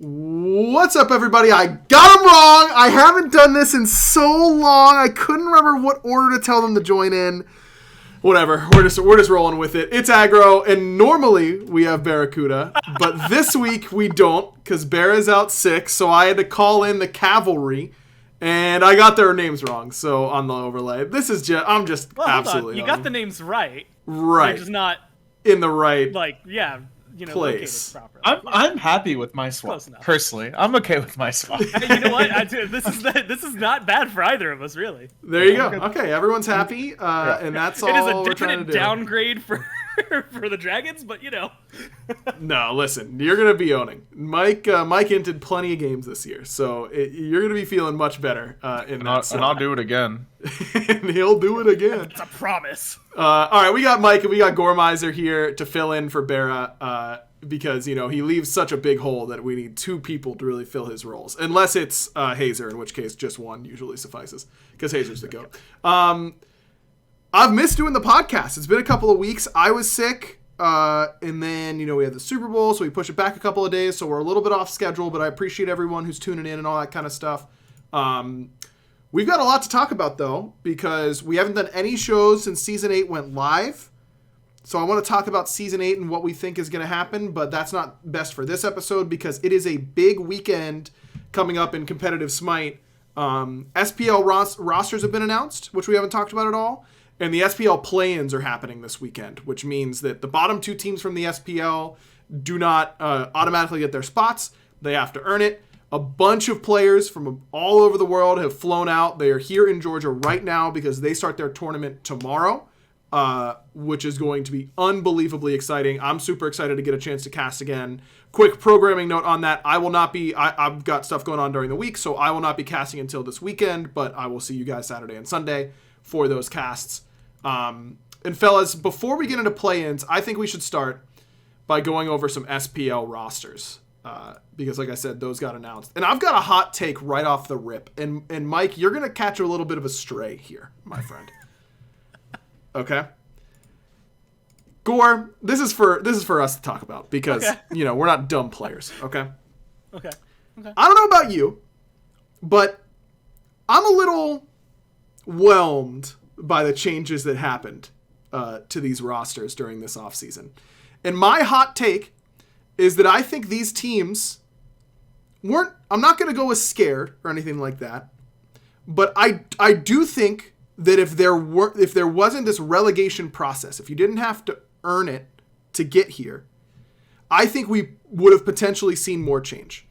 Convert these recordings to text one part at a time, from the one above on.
What's up, everybody? I got them wrong. I haven't done this in so long. I couldn't remember what order to tell them to join in. Whatever. We're just rolling with it. It's Aggro, and normally we have Barracuda, but this week we don't because Barra's out sick, so I had to call in the cavalry, and I got their names wrong. So on the overlay, this is just absolutely. You got the names right. Right. They're just not in the right place. I'm happy with my swap. Personally, I'm okay with my swap. You know what? This is not bad for either of us, really. There you go. Okay, everyone's happy, and that's all. It is a we're trying to do. downgrade for the Dragons, but No, listen, you're gonna be owning. Mike entered plenty of games this year, so you're gonna be feeling much better in that. And I'll do it again. And he'll do it again. It's a promise. All right, we got Mike and we got Goremiser here to fill in for Barra because he leaves such a big hole that we need two people to really fill his roles, unless it's Hazer, in which case just one usually suffices because Hazer's the GOAT. I've missed doing the podcast. It's been a couple of weeks. I was sick, and then we had the Super Bowl, so we pushed it back a couple of days, so we're a little bit off schedule. But I appreciate everyone who's tuning in and all that kind of stuff. We've got a lot to talk about, though, because we haven't done any shows since Season 8 went live. So I want to talk about Season 8 and what we think is going to happen, but that's not best for this episode because it is a big weekend coming up in competitive Smite. SPL rosters have been announced, which we haven't talked about at all, and the SPL play-ins are happening this weekend, which means that the bottom two teams from the SPL do not automatically get their spots. They have to earn it. A bunch of players from all over the world have flown out. They are here in Georgia right now because they start their tournament tomorrow, which is going to be unbelievably exciting. I'm super excited to get a chance to cast again. Quick programming note on that. I will not be, I've got stuff going on during the week, so I will not be casting until this weekend, but I will see you guys Saturday and Sunday for those casts. And fellas, before we get into play-ins, I think we should start by going over some SPL rosters. Because like I said, those got announced. And I've got a hot take right off the rip. And Mike, you're going to catch a little bit of a stray here, my friend. Okay? Gore, this is for us to talk about because, we're not dumb players, okay? Okay. I don't know about you, but I'm a little whelmed by the changes that happened to these rosters during this offseason. And my hot take is that I think these teams weren't, I'm not going to go as scared or anything like that, but I do think that if there wasn't this relegation process, if you didn't have to earn it to get here, I think we would have potentially seen more change.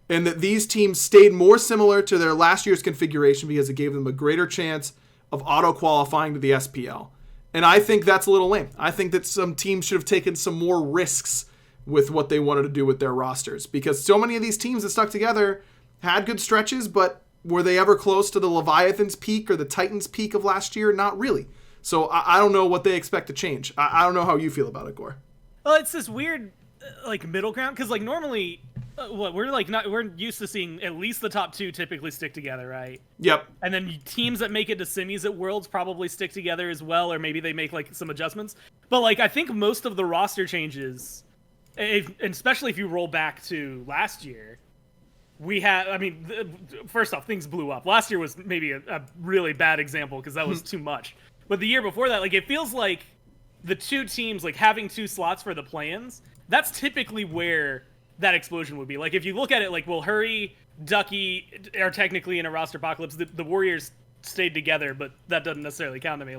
And that these teams stayed more similar to their last year's configuration because it gave them a greater chance of auto-qualifying to the SPL. And I think that's a little lame. I think that some teams should have taken some more risks with what they wanted to do with their rosters. Because so many of these teams that stuck together had good stretches, but were they ever close to the Leviathan's peak or the Titans' peak of last year? Not really. So I don't know what they expect to change. I don't know how you feel about it, Gore. Well, it's this weird middle ground because normally we're used to seeing at least the top two typically stick together, right? Yep. And then teams that make it to semis at Worlds probably stick together as well, or maybe they make some adjustments. But I think most of the roster changes, and especially if you roll back to last year, first off, things blew up. Last year was maybe a really bad example because that was too much. But the year before that, it feels like the two teams, having two slots for the play-ins, that's typically where that explosion would be. If you look at it, Hurry, Ducky are technically in a roster apocalypse. The Warriors stayed together, but that doesn't necessarily count to me.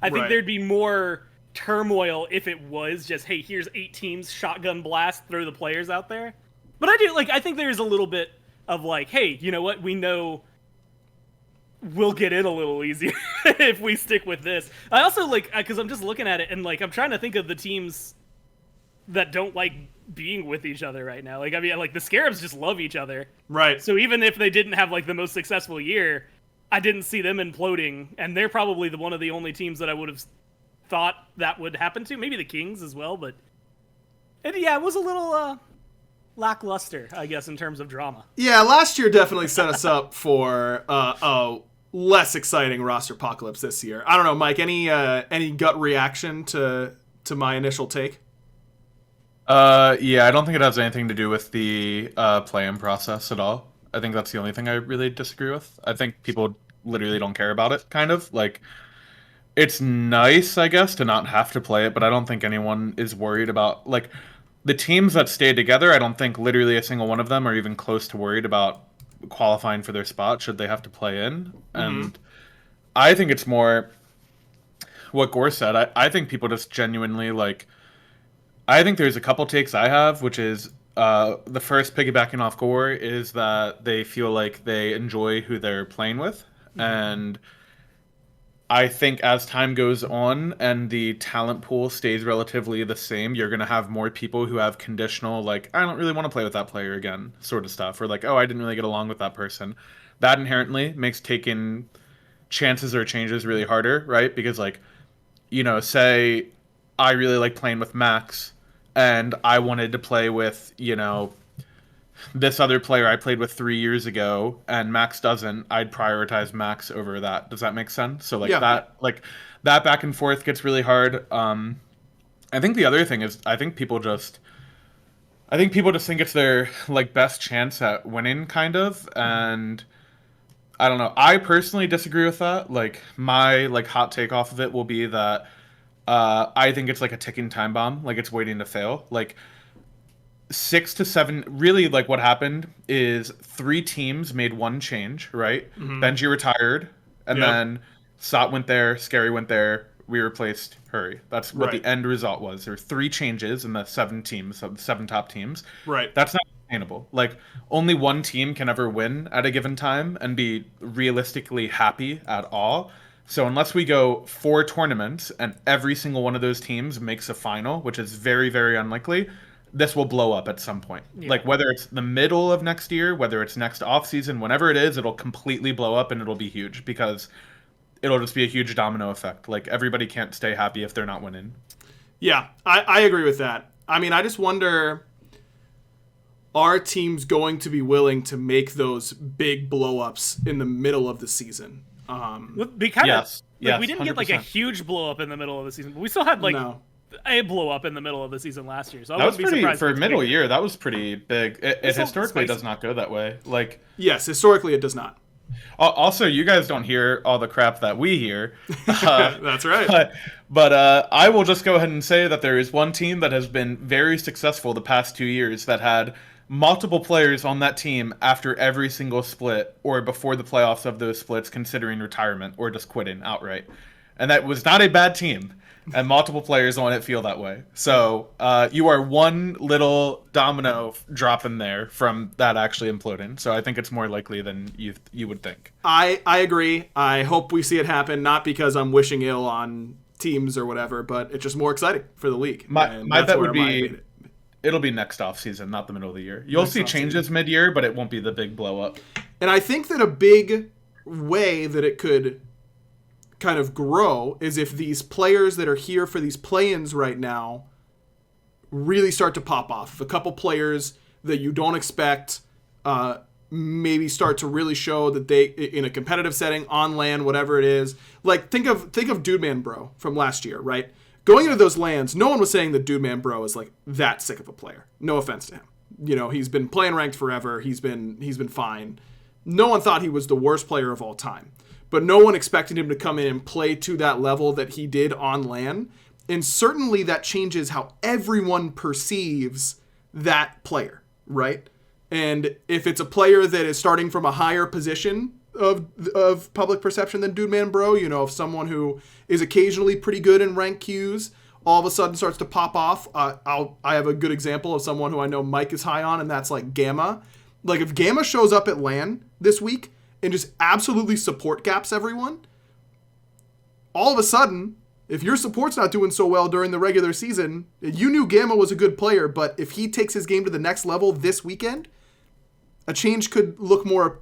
I think there'd be more turmoil if it was just, hey, here's 8 teams, shotgun blast, throw the players out there. But I think there's a little bit of hey, you know what? We know we'll get in a little easier if we stick with this. I also because I'm just looking at it and I'm trying to think of the teams that don't like being with each other right now. The Scarabs just love each other. Right. So even if they didn't have the most successful year, I didn't see them imploding, and they're probably one of the only teams that I would have thought that would happen to. Maybe the Kings as well, but it was a little lackluster, I guess, in terms of drama. Yeah, last year definitely set us up for a less exciting roster apocalypse this year. I don't know, Mike, any gut reaction to my initial take? Yeah, I don't think it has anything to do with the play-in process at all. I think that's the only thing I really disagree with. I think people literally don't care about it, kind of. Like, it's nice, I guess, to not have to play it, but I don't think anyone is worried about, like, the teams that stay together. I don't think literally a single one of them are even close to worried about qualifying for their spot should they have to play in. Mm-hmm. And I think it's more what Gore said. I think people just genuinely, like, I think there's a couple takes I have, which is the first, piggybacking off Gore, is that they feel like they enjoy who they're playing with. Mm-hmm. And I think as time goes on and the talent pool stays relatively the same, you're going to have more people who have conditional, like, I don't really want to play with that player again, sort of stuff. Or like, oh, I didn't really get along with that person. That inherently makes taking chances or changes really harder, right? Because, like, you know, say I really like playing with Max and I wanted to play with, you know, this other player I played with 3 years ago and Max doesn't, I'd prioritize Max over that. Does that make sense? So like that back and forth gets really hard. I think the other thing is I think people just think it's their like best chance at winning, kind of. And I don't know. I personally disagree with that. Like, my like hot take off of it will be that I think it's like a ticking time bomb. Like, it's waiting to fail. Like, 6 to 7, really, like, what happened is 3 teams made one change, right? Mm-hmm. Benji retired, and then Sot went there, Scary went there, we replaced Hurry. That's what the end result was. There were 3 changes in the 7 teams, of the 7 top teams. Right. That's not sustainable. Like, only one team can ever win at a given time and be realistically happy at all. So unless we go 4 tournaments and every single one of those teams makes a final, which is very, very unlikely, this will blow up at some point. Yeah. Like, whether it's the middle of next year, whether it's next offseason, whenever it is, it'll completely blow up and it'll be huge because it'll just be a huge domino effect. Like, everybody can't stay happy if they're not winning. Yeah, I agree with that. I mean, I just wonder, are teams going to be willing to make those big blow-ups in the middle of the season? We kind of, we didn't 100%. Get like a huge blow-up in the middle of the season, but we still had like... No. A blow up in the middle of the season last year, so that was pretty for middle year. That was pretty big. It historically does not go that way. Like, yes, historically it does not. Also, you guys don't hear all the crap that we hear. That's right. But I will just go ahead and say that there is one team that has been very successful the past 2 years that had multiple players on that team after every single split or before the playoffs of those splits considering retirement or just quitting outright, and that was not a bad team. And multiple players on it feel that way. So you are one little domino drop in there from that actually imploding. So I think it's more likely than you would think. I agree. I hope we see it happen, not because I'm wishing ill on teams or whatever, but it's just more exciting for the league. My bet would be it'll be next off season, not the middle of the year. You'll see changes mid-year, but it won't be the big blow up. And I think that a big way that it could kind of grow is if these players that are here for these play-ins right now really start to pop off. If a couple players that you don't expect maybe start to really show that they, in a competitive setting, on LAN, whatever it is. Like, think of Dude Man Bro from last year, right? Going into those LANs, no one was saying that Dude Man Bro is like that sick of a player. No offense to him. You know, he's been playing ranked forever. He's been fine. No one thought he was the worst player of all time. But no one expected him to come in and play to that level that he did on LAN. And certainly that changes how everyone perceives that player, right? And if it's a player that is starting from a higher position of public perception than Dude Man Bro, you know, if someone who is occasionally pretty good in rank queues all of a sudden starts to pop off, I have a good example of someone who I know Mike is high on, and that's like Gamma. Like, if Gamma shows up at LAN this week and just absolutely support gaps everyone, all of a sudden, if your support's not doing so well during the regular season, you knew Gamma was a good player, but if he takes his game to the next level this weekend, a change could look more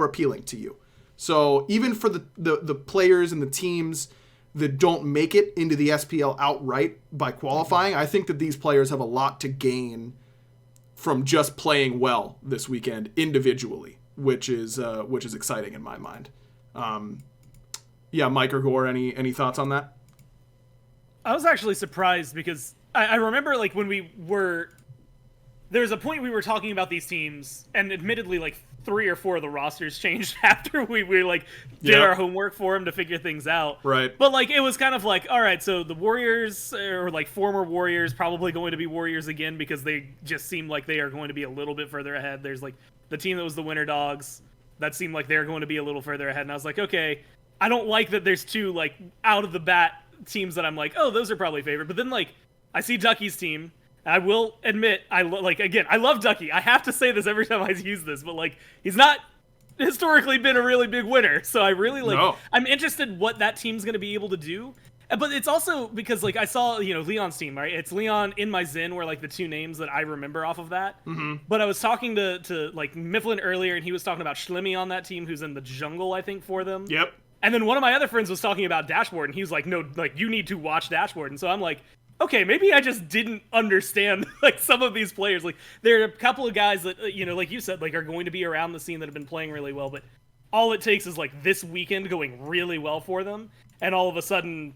appealing to you. So even for the players and the teams that don't make it into the SPL outright by qualifying, I think that these players have a lot to gain from just playing well this weekend individually, which is exciting in my mind. Mike or Gore, any thoughts on that? I was actually surprised because I remember like when there was a point we were talking about these teams, and admittedly like 3 or 4 of the rosters changed after we like did our homework for them to figure things out. Right. But like it was kind of like, all right, so the Warriors or like former Warriors probably going to be Warriors again because they just seem like they are going to be a little bit further ahead. There's like the team that was the Winter Dogs that seemed like they're going to be a little further ahead, and I was like, okay, I don't like that there's 2 like out of the bat teams that I'm like, oh, those are probably favored. But then like I see Ducky's team. I will admit, I love Ducky. I have to say this every time I use this, but like he's not historically been a really big winner. So I really I'm interested what that team's going to be able to do. But it's also because like I saw, Leon's team, right? It's Leon in my Zen were like the 2 names that I remember off of that. Mm-hmm. But I was talking to like Mifflin earlier, and he was talking about Schlemmy on that team, who's in the jungle, I think, for them. Yep. And then one of my other friends was talking about Dashboard, and he was like, no, like you need to watch Dashboard. And so I'm like, okay, maybe I just didn't understand like some of these players. Like there are a couple of guys that like you said, like are going to be around the scene that have been playing really well, but all it takes is like this weekend going really well for them, and all of a sudden,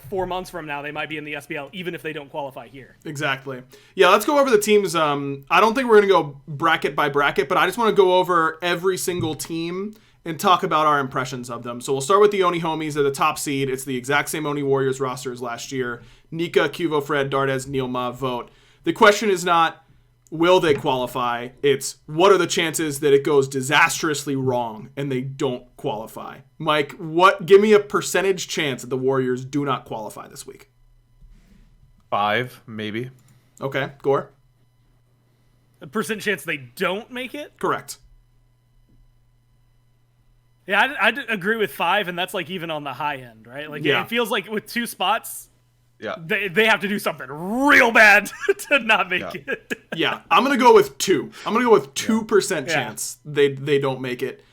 4 months from now they might be in the SPL even if they don't qualify here. Exactly. Yeah, let's go over the teams. I don't think we're going to go bracket by bracket, but I just want to go over every single team and talk about our impressions of them. So we'll start with the Oni Homies. They're the top seed. It's the exact same Oni Warriors roster as last year. Nika, Cuvo, Fred, Dardes, Neilma, Vote. The question is not, will they qualify? It's, what are the chances that it goes disastrously wrong and they don't qualify? Mike, give me a percentage chance that the Warriors do not qualify this week. 5, maybe. Okay, Gore? A percent chance they don't make it? Correct. Yeah, I'd agree with 5, and that's like even on the high end, right? Like it feels like with 2 spots, they have to do something real bad to not make it. Yeah, I'm gonna go with 2. I'm gonna go with 2% chance they don't make it.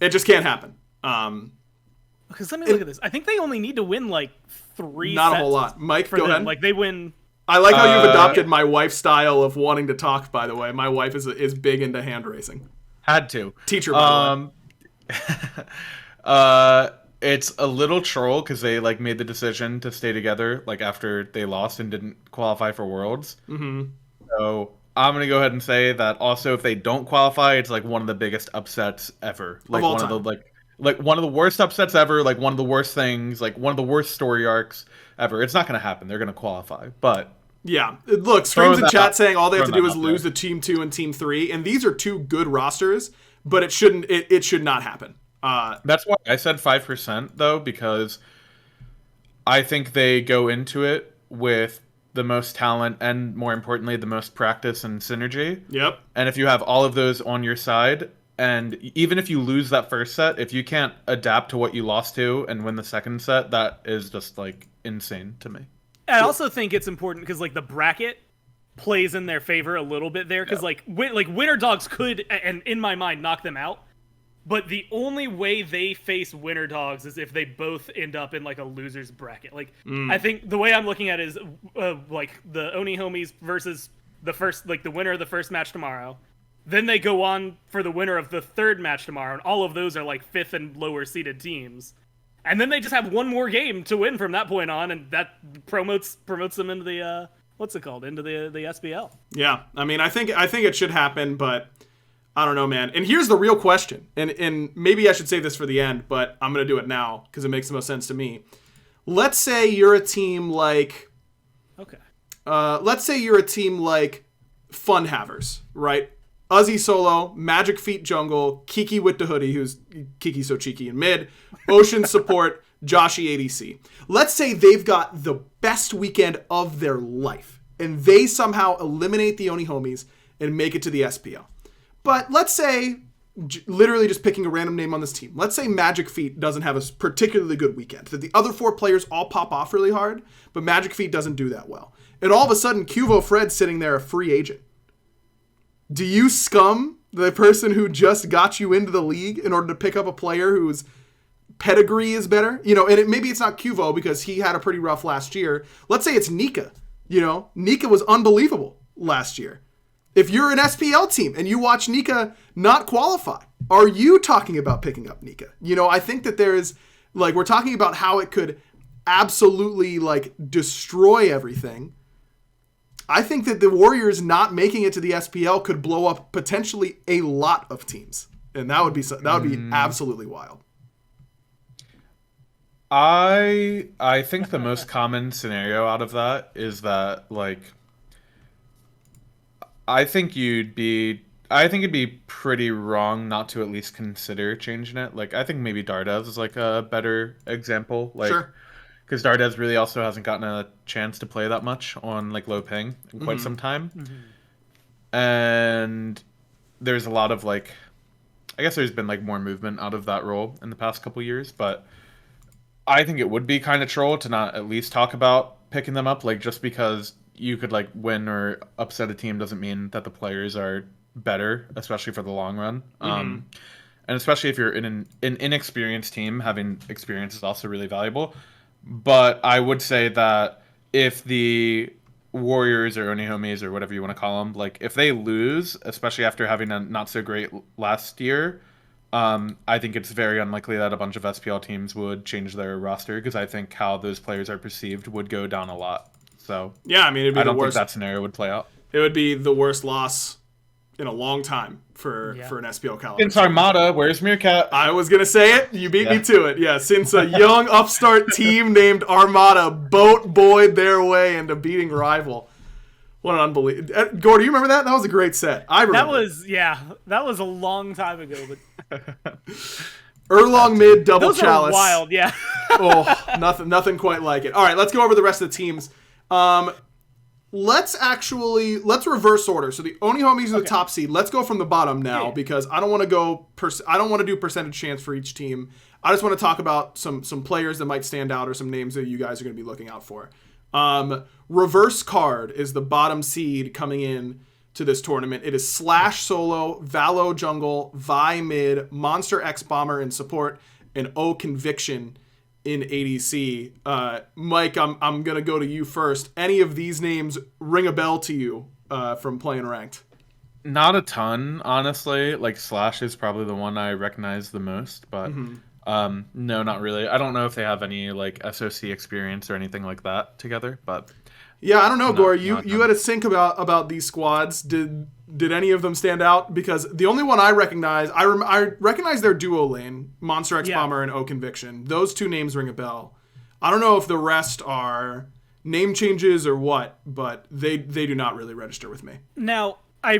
It just can't happen. Because let me look at this. I think they only need to win like 3. Not a whole lot. Mike, go ahead. Like they win. I like how you've adopted my wife's style of wanting to talk. By the way, my wife is big into hand racing. Had to. Teacher, by the way. It's a little troll because they like made the decision to stay together like after they lost and didn't qualify for Worlds. Mm-hmm. So I'm gonna go ahead and say that also if they don't qualify, it's like one of the biggest upsets ever. Like one of the like one of the worst upsets ever. Like one of the worst things. Like one of the worst story arcs ever. It's not gonna happen. They're gonna qualify, but. Yeah, look, Streams in chat saying all they have to do is lose the Team 2 and Team 3, and these are 2 good rosters, but it should not happen. That's why I said 5%, though, because I think they go into it with the most talent and, more importantly, the most practice and synergy. Yep. And if you have all of those on your side, and even if you lose that first set, if you can't adapt to what you lost to and win the second set, that is just, like, insane to me. I also think it's important because like the bracket plays in their favor a little bit there because like Winter Dogs could, and in my mind, knock them out. But the only way they face Winter Dogs is if they both end up in like a loser's bracket. Like I think the way I'm looking at it is like the Oni Homies versus the winner of the first match tomorrow. Then they go on for the winner of the third match tomorrow, and all of those are like 5th and lower seeded teams. And then they just have one more game to win from that point on, and that promotes them into the into the SPL. Yeah, I mean, I think it should happen, but I don't know, man. And here's the real question, and maybe I should save this for the end, but I'm gonna do it now because it makes the most sense to me. Let's say you're a team like, let's say you're a team like Fun Havers, right? Uzi Solo, Magic Feet Jungle, Kiki with the hoodie, who's Kiki so cheeky in mid, Ocean Support, Joshy ADC. Let's say they've got the best weekend of their life, and they somehow eliminate the Oni Homies and make it to the SPL. But let's say, literally just picking a random name on this team, let's say Magic Feet doesn't have a particularly good weekend, that the other 4 players all pop off really hard, but Magic Feet doesn't do that well. And all of a sudden, Cuvo Fred's sitting there a free agent. Do you scum the person who just got you into the league in order to pick up a player whose pedigree is better? And maybe it's not Cuvo because he had a pretty rough last year. Let's say it's Nika. Nika was unbelievable last year. If you're an SPL team and you watch Nika not qualify, are you talking about picking up Nika? I think that there's, like, we're talking about how it could absolutely like destroy everything. I think that the Warriors not making it to the SPL could blow up potentially a lot of teams, and that would be absolutely wild. I think the most common scenario out of that is that like I think it'd be pretty wrong not to at least consider changing it. Like I think maybe Dardev is like a better example. Like, Sure. because Dardev really also hasn't gotten a chance to play that much on like low ping in quite some time. And there's a lot of like, I guess there's been like more movement out of that role in the past couple years, but I think it would be kind of troll to not at least talk about picking them up. Like just because you could like win or upset a team doesn't mean that the players are better, especially for the long run. And especially if you're in an inexperienced team, having experience is also really valuable. But I would say that if the Warriors or Oni Homies or whatever you want to call them, like if they lose, especially after having a not so great last year, I think it's very unlikely that a bunch of SPL teams would change their roster because I think how those players are perceived would go down a lot. So yeah, I mean, it'd be I don't the worst. think that scenario would play out. It would be the worst loss in a long time for an SPL caliber. Since Armada, where's Meerkat? I was gonna say it. You beat me to it. Yeah, since a young upstart team named Armada boat boyed their way into beating rival. What an unbelievable. Gore, do you remember that? That was a great set. I remember. That was a long time ago. But Erlong mid double those chalice. Are wild, yeah. Oh, nothing quite like it. All right, let's go over the rest of the teams. Let's reverse order. So the Oni Homies are the top seed. Let's go from the bottom now because I don't want to do percentage chance for each team. I just want to talk about some players that might stand out or some names that you guys are going to be looking out for. Reverse card is the bottom seed coming in to this tournament. It is Slash solo, Valo jungle, Vi mid, Monster X bomber in support, and O conviction in ADC. Mike, I'm gonna go to you first. Any of these names ring a bell to you from playing ranked? Not a ton, honestly. Like Slash is probably the one I recognize the most, but no, not really. I don't know if they have any like SOC experience or anything like that together, but yeah, I don't know, Gore. You had a sync about these squads. Did any of them stand out? Because the only one I recognize, I recognize their duo lane, Monster X Bomber and O Conviction. Those two names ring a bell. I don't know if the rest are name changes or what, but they do not really register with me. Now, I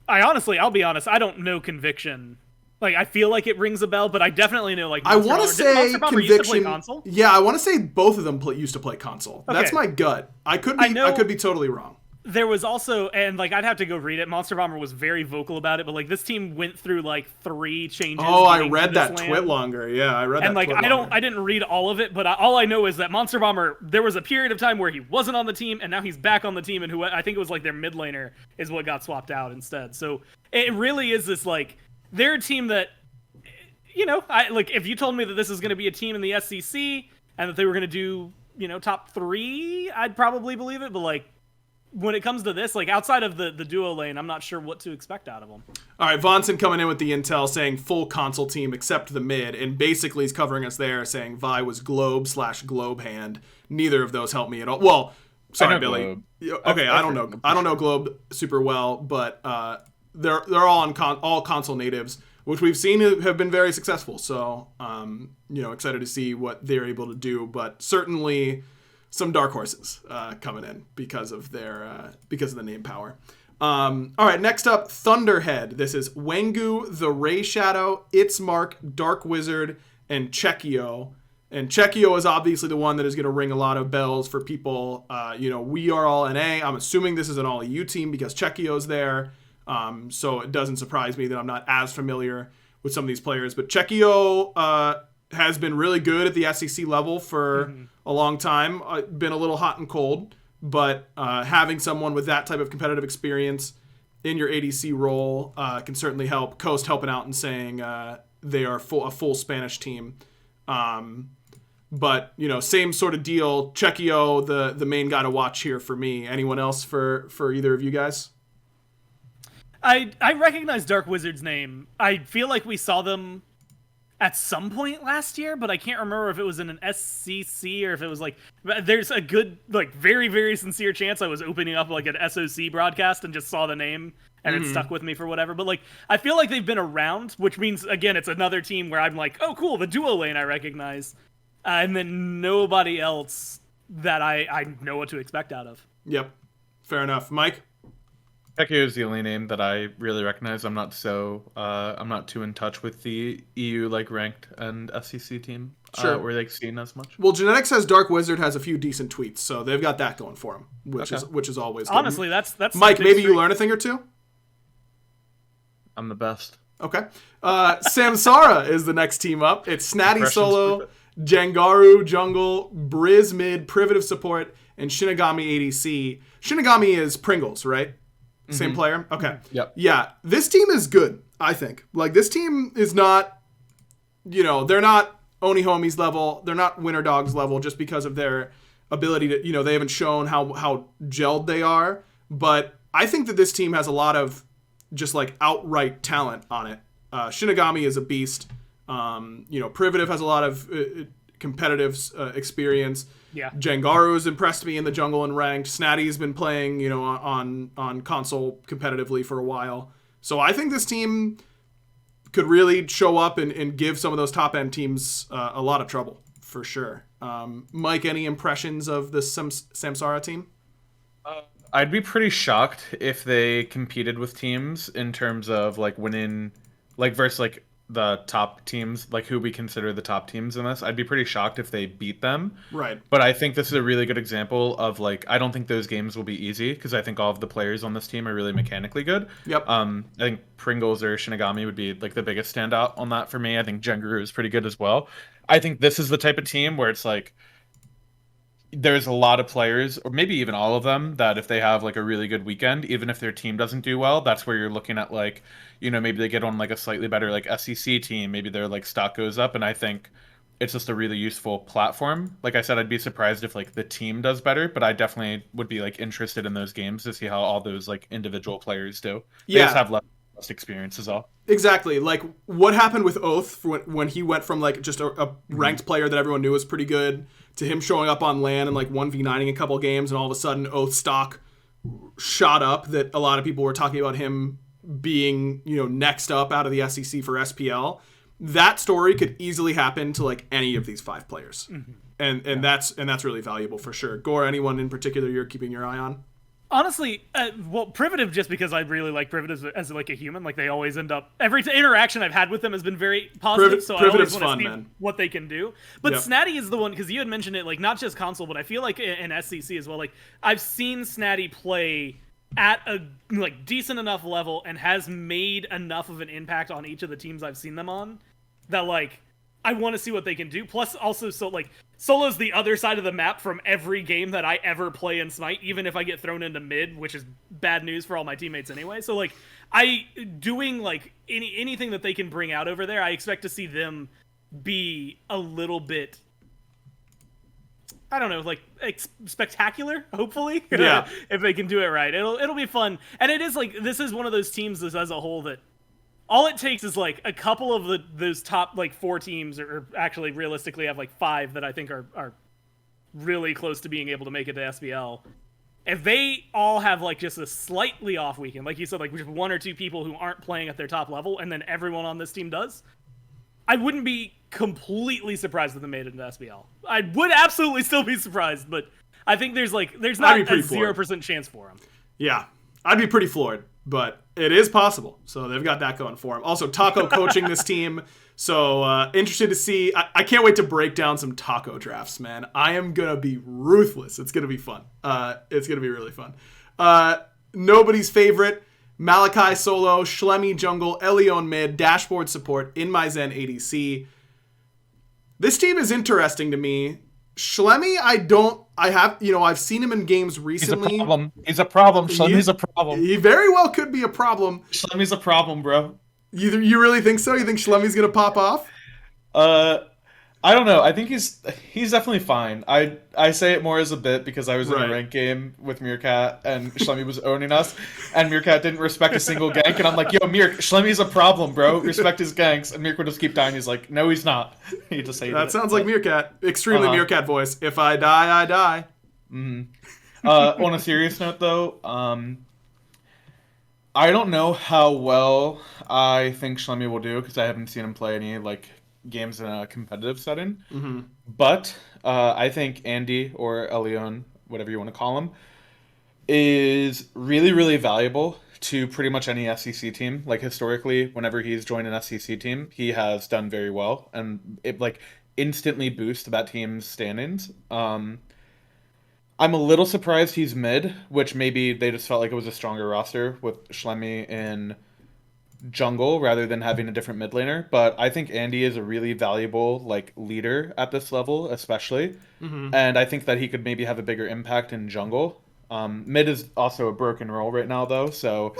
honestly, I'll be honest, I don't know Conviction. Like, I feel like it rings a bell, but I definitely know, like, I want to say Conviction. Used to play console? Yeah, I want to say both of them used to play console. Okay. That's my gut. I could be totally wrong. There was also, and like I'd have to go read it. Monster Bomber was very vocal about it, but like this team went through like 3 changes. Oh, I read that twit longer. Yeah, I read that. And like I didn't read all of it, but all I know is that Monster Bomber. There was a period of time where he wasn't on the team, and now he's back on the team. And who I think it was like their mid laner is what got swapped out instead. So it really is this like they're a team that, you know, if you told me that this is going to be a team in the SEC and that they were going to do, you know, top 3, I'd probably believe it. But like, when it comes to this, like outside of the duo lane, I'm not sure what to expect out of them. All right, Vonson coming in with the intel saying full console team except the mid, and basically he's covering us there saying Vi was globe/globe hand. Neither of those helped me at all. Well, sorry, Billy. Globe. Okay, I don't know. I don't know Globe super well, but they're all all console natives, which we've seen have been very successful. So, you know, excited to see what they're able to do, but certainly some dark horses coming in because of the name power. All right, next up, Thunderhead. This is Wengu, the Ray Shadow, Itzmark, Dark Wizard, and Chekio. And Chekio is obviously the one that is going to ring a lot of bells for people. You know, we are all NA. I'm assuming this is an all EU team because Chekio's there. So it doesn't surprise me that I'm not as familiar with some of these players. But Chekio has been really good at the SEC level for a long time. Been a little hot and cold, but having someone with that type of competitive experience in your ADC role can certainly help. Coast helping out and saying they are a full Spanish team. But, you know, same sort of deal. Chekio, the main guy to watch here for me. Anyone else for either of you guys? I recognize Dark Wizard's name. I feel like we saw them at some point last year, but I can't remember if it was in an SCC or if it was like, there's a good, like, very, very sincere chance I was opening up like an SOC broadcast and just saw the name and it stuck with me for whatever. But like, I feel like they've been around, which means, again, it's another team where I'm like, oh, cool, the duo lane I recognize. And then nobody else that I know what to expect out of. Yep. Fair enough. Mike? Pekio is the only name that I really recognize. I'm not too in touch with the EU like ranked and SCC team where they've seen as much. Well, Genetics says Dark Wizard has a few decent tweets, so they've got that going for them, which is always good. Honestly, that's Mike. Maybe you learn a thing or two. I'm the best. Okay. Samsara is the next team up. It's Snatty solo, Jangaru jungle, Briz mid, Privative support, and Shinigami ADC. Shinigami is Pringles, right? Same player? Okay. Yep. Yeah. This team is good, I think. Like, this team is not, they're not Oni Homies level. They're not Winter Dogs level just because of their ability to, they haven't shown how gelled they are. But I think that this team has a lot of just, like, outright talent on it. Shinigami is a beast. Privative has a lot of competitive experience. Yeah. Jangaru's impressed me in the jungle and ranked. Snatty's been playing, on console competitively for a while. So I think this team could really show up and give some of those top-end teams a lot of trouble, for sure. Mike, any impressions of the Samsara team? I'd be pretty shocked if they competed with teams in terms of, like, winning, like, versus, like, the top teams, like who we consider the top teams in this. I'd be pretty shocked if they beat them. Right. But I think this is a really good example of, like, I don't think those games will be easy because I think all of the players on this team are really mechanically good. Yep. I think Pringles or Shinigami would be, like, the biggest standout on that for me. I think Jenguru is pretty good as well. I think this is the type of team where it's like there's a lot of players, or maybe even all of them, that if they have like a really good weekend, even if their team doesn't do well, that's where you're looking at, like, maybe they get on like a slightly better like SEC team, maybe their like stock goes up, and I think it's just a really useful platform. Like I said, I'd be surprised if like the team does better, but I definitely would be like interested in those games to see how all those like individual players do. They just have less experience is all. Exactly. Like what happened with Oath when he went from like just a ranked player that everyone knew was pretty good to him showing up on LAN and like 1v9ing a couple games, and all of a sudden Oath stock shot up, that a lot of people were talking about him being, next up out of the SEC for SPL. That story could easily happen to like any of these 5 players. And that's really valuable for sure. Gore, anyone in particular you're keeping your eye on? Honestly, Privative, just because I really like Privative as like a human. Like they always end up, every interaction I've had with them has been very positive. So I always want to see what they can do. But Snatty is the one, because you had mentioned it, like not just console, but I feel like in SCC as well. Like I've seen Snatty play at a like decent enough level and has made enough of an impact on each of the teams I've seen them on that like I want to see what they can do. Plus, also, so like solo's the other side of the map from every game that I ever play in Smite, even if I get thrown into mid, which is bad news for all my teammates anyway. So like, doing like anything that they can bring out over there, I expect to see them be a little bit, I don't know, like spectacular. Hopefully, if they can do it right, it'll be fun. And it is like, this is one of those teams as a whole that all it takes is like a couple of those top like 4 teams, or actually realistically have like 5 that I think are really close to being able to make it to SBL. If they all have like just a slightly off weekend, like you said, like just 1 or 2 people who aren't playing at their top level, and then everyone on this team does, I wouldn't be completely surprised if they made it into SBL. I would absolutely still be surprised, but I think there's not a 0% chance for them. Yeah, I'd be pretty floored. But it is possible. So they've got that going for them. Also, Taco coaching this team. So interested to see. I can't wait to break down some Taco drafts, man. I am going to be ruthless. It's going to be fun. It's going to be really fun. Nobody's favorite. Malachi solo, Schlemmy jungle, Elion mid, dashboard support, in my Zen ADC. This team is interesting to me. Schlemmy, I've seen him in games recently. He's a problem. Schlemy's a problem. He very well could be a problem. Schlemy's a problem, bro. You really think so? You think Schlemy's gonna pop off? I don't know. I think he's definitely fine. I say it more as a bit because I was in a ranked game with Meerkat and Shlemmy was owning us, and Meerkat didn't respect a single gank, and I'm like, yo, Meerk, Shlemmy's a problem, bro. Respect his ganks, and Meerk would just keep dying. He's like, no, he's not. He just hated That sounds like Meerkat. Extremely Meerkat voice. If I die, I die. On a serious note, though, I don't know how well I think Shlemmy will do because I haven't seen him play any like games in a competitive setting. But I think Andy or Elion, whatever you want to call him, is really, really valuable to pretty much any SEC team. Like historically, whenever he's joined an SEC team, he has done very well, and it like instantly boosts that team's standings. I'm a little surprised he's mid, which maybe they just felt like it was a stronger roster with Shlemmy in jungle rather than having a different mid laner. But I think Andy is a really valuable like leader at this level, especially, and I think that he could maybe have a bigger impact in jungle. Mid is also a broken role right now, though, so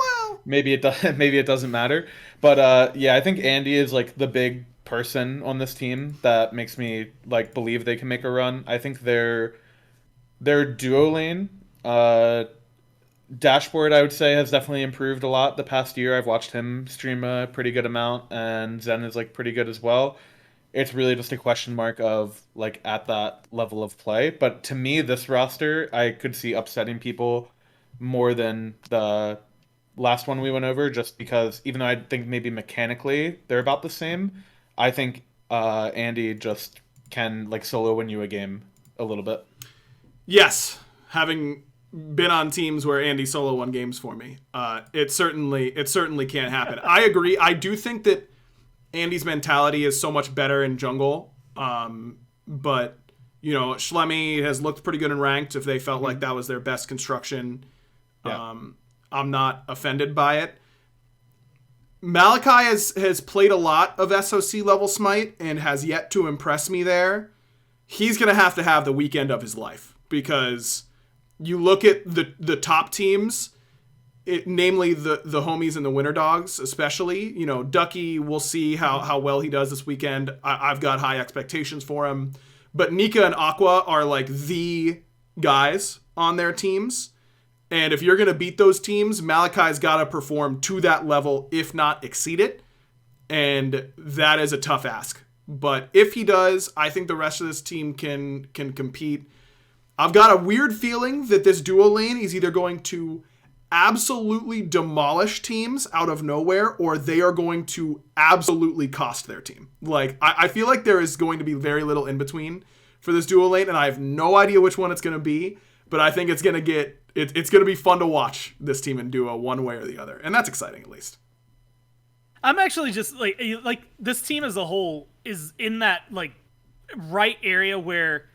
maybe it maybe it doesn't matter. But yeah, I think Andy is like the big person on this team that makes me like believe they can make a run. I think their duo lane dashboard, I would say, has definitely improved a lot the past year. I've watched him stream a pretty good amount, and Zen is like pretty good as well. It's really just a question mark of like at that level of play. But to me, this roster, I could see upsetting people more than the last one we went over, just because even though I think maybe mechanically they're about the same, I think Andy just can like solo win you a game a little bit. Yes, having been on teams where Andy solo won games for me, it certainly can't happen. I agree. I do think that Andy's mentality is so much better in jungle, but you know, Shlemmy has looked pretty good in ranked. If they felt like that was their best construction, I'm not offended by it. Malachi has played a lot of SOC level Smite and has yet to impress me there. He's gonna have to have the weekend of his life, because you look at the top teams, namely the homies and the winter dogs, especially. You know, Ducky, we'll see how well he does this weekend. I've got high expectations for him. But Nika and Aqua are like the guys on their teams. And if you're going to beat those teams, Malachi's got to perform to that level, if not exceed it. And that is a tough ask. But if he does, I think the rest of this team can compete. I've got a weird feeling that this duo lane is either going to absolutely demolish teams out of nowhere, or they are going to absolutely cost their team. Like, I feel like there is going to be very little in between for this duo lane, and I have no idea which one it's going to be, but I think it's going to it's going to be fun to watch this team in duo one way or the other, and that's exciting at least. I'm actually just like this team as a whole is in that like right area where,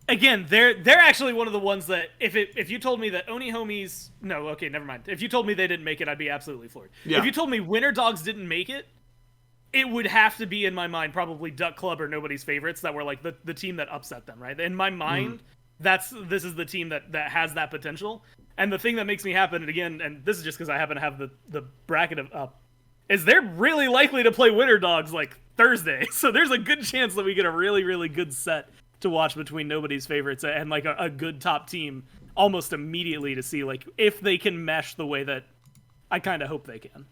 again, they're actually one of the ones that if you told me that Oni Homies, no, okay, never mind. If you told me they didn't make it, I'd be absolutely floored. Yeah. If you told me Winter Dogs didn't make it, it would have to be in my mind probably Duck Club or Nobody's Favorites that were like the team that upset them, right? In my mind, this is the team that has that potential. And the thing that makes me happy, and again, and this is just because I happen to have the bracket up, is they're really likely to play Winter Dogs like Thursday. So there's a good chance that we get a really, really good set to watch between Nobody's Favorites and like a good top team almost immediately to see like if they can mesh the way that I kind of hope they can.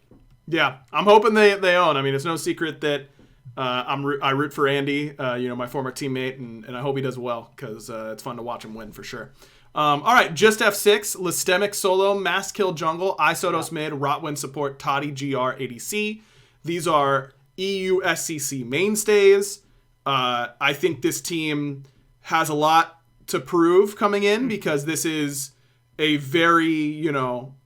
Yeah, I'm hoping they own. I mean, it's no secret that I root for Andy, my former teammate, and I hope he does well, because it's fun to watch him win for sure. All right, just F6, Listemic solo, Mass Kill jungle, Isodos mid, Rotwin support, Toddy GR ADC. These are EU SCC mainstays. I think this team has a lot to prove coming in, because this is a very,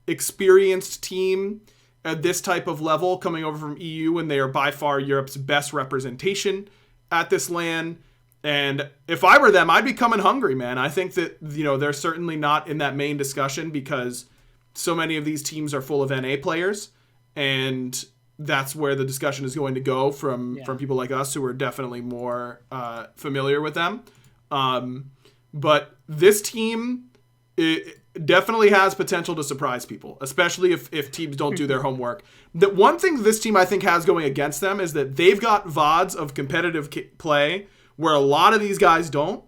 experienced team at this type of level coming over from EU, and they are by far Europe's best representation at this LAN. And if I were them, I'd be coming hungry, man. I think that, they're certainly not in that main discussion because so many of these teams are full of NA players, and that's where the discussion is going to go from people like us who are definitely more familiar with them. But this team, it definitely has potential to surprise people, especially if teams don't do their homework. The one thing this team I think has going against them is that they've got VODs of competitive play where a lot of these guys don't.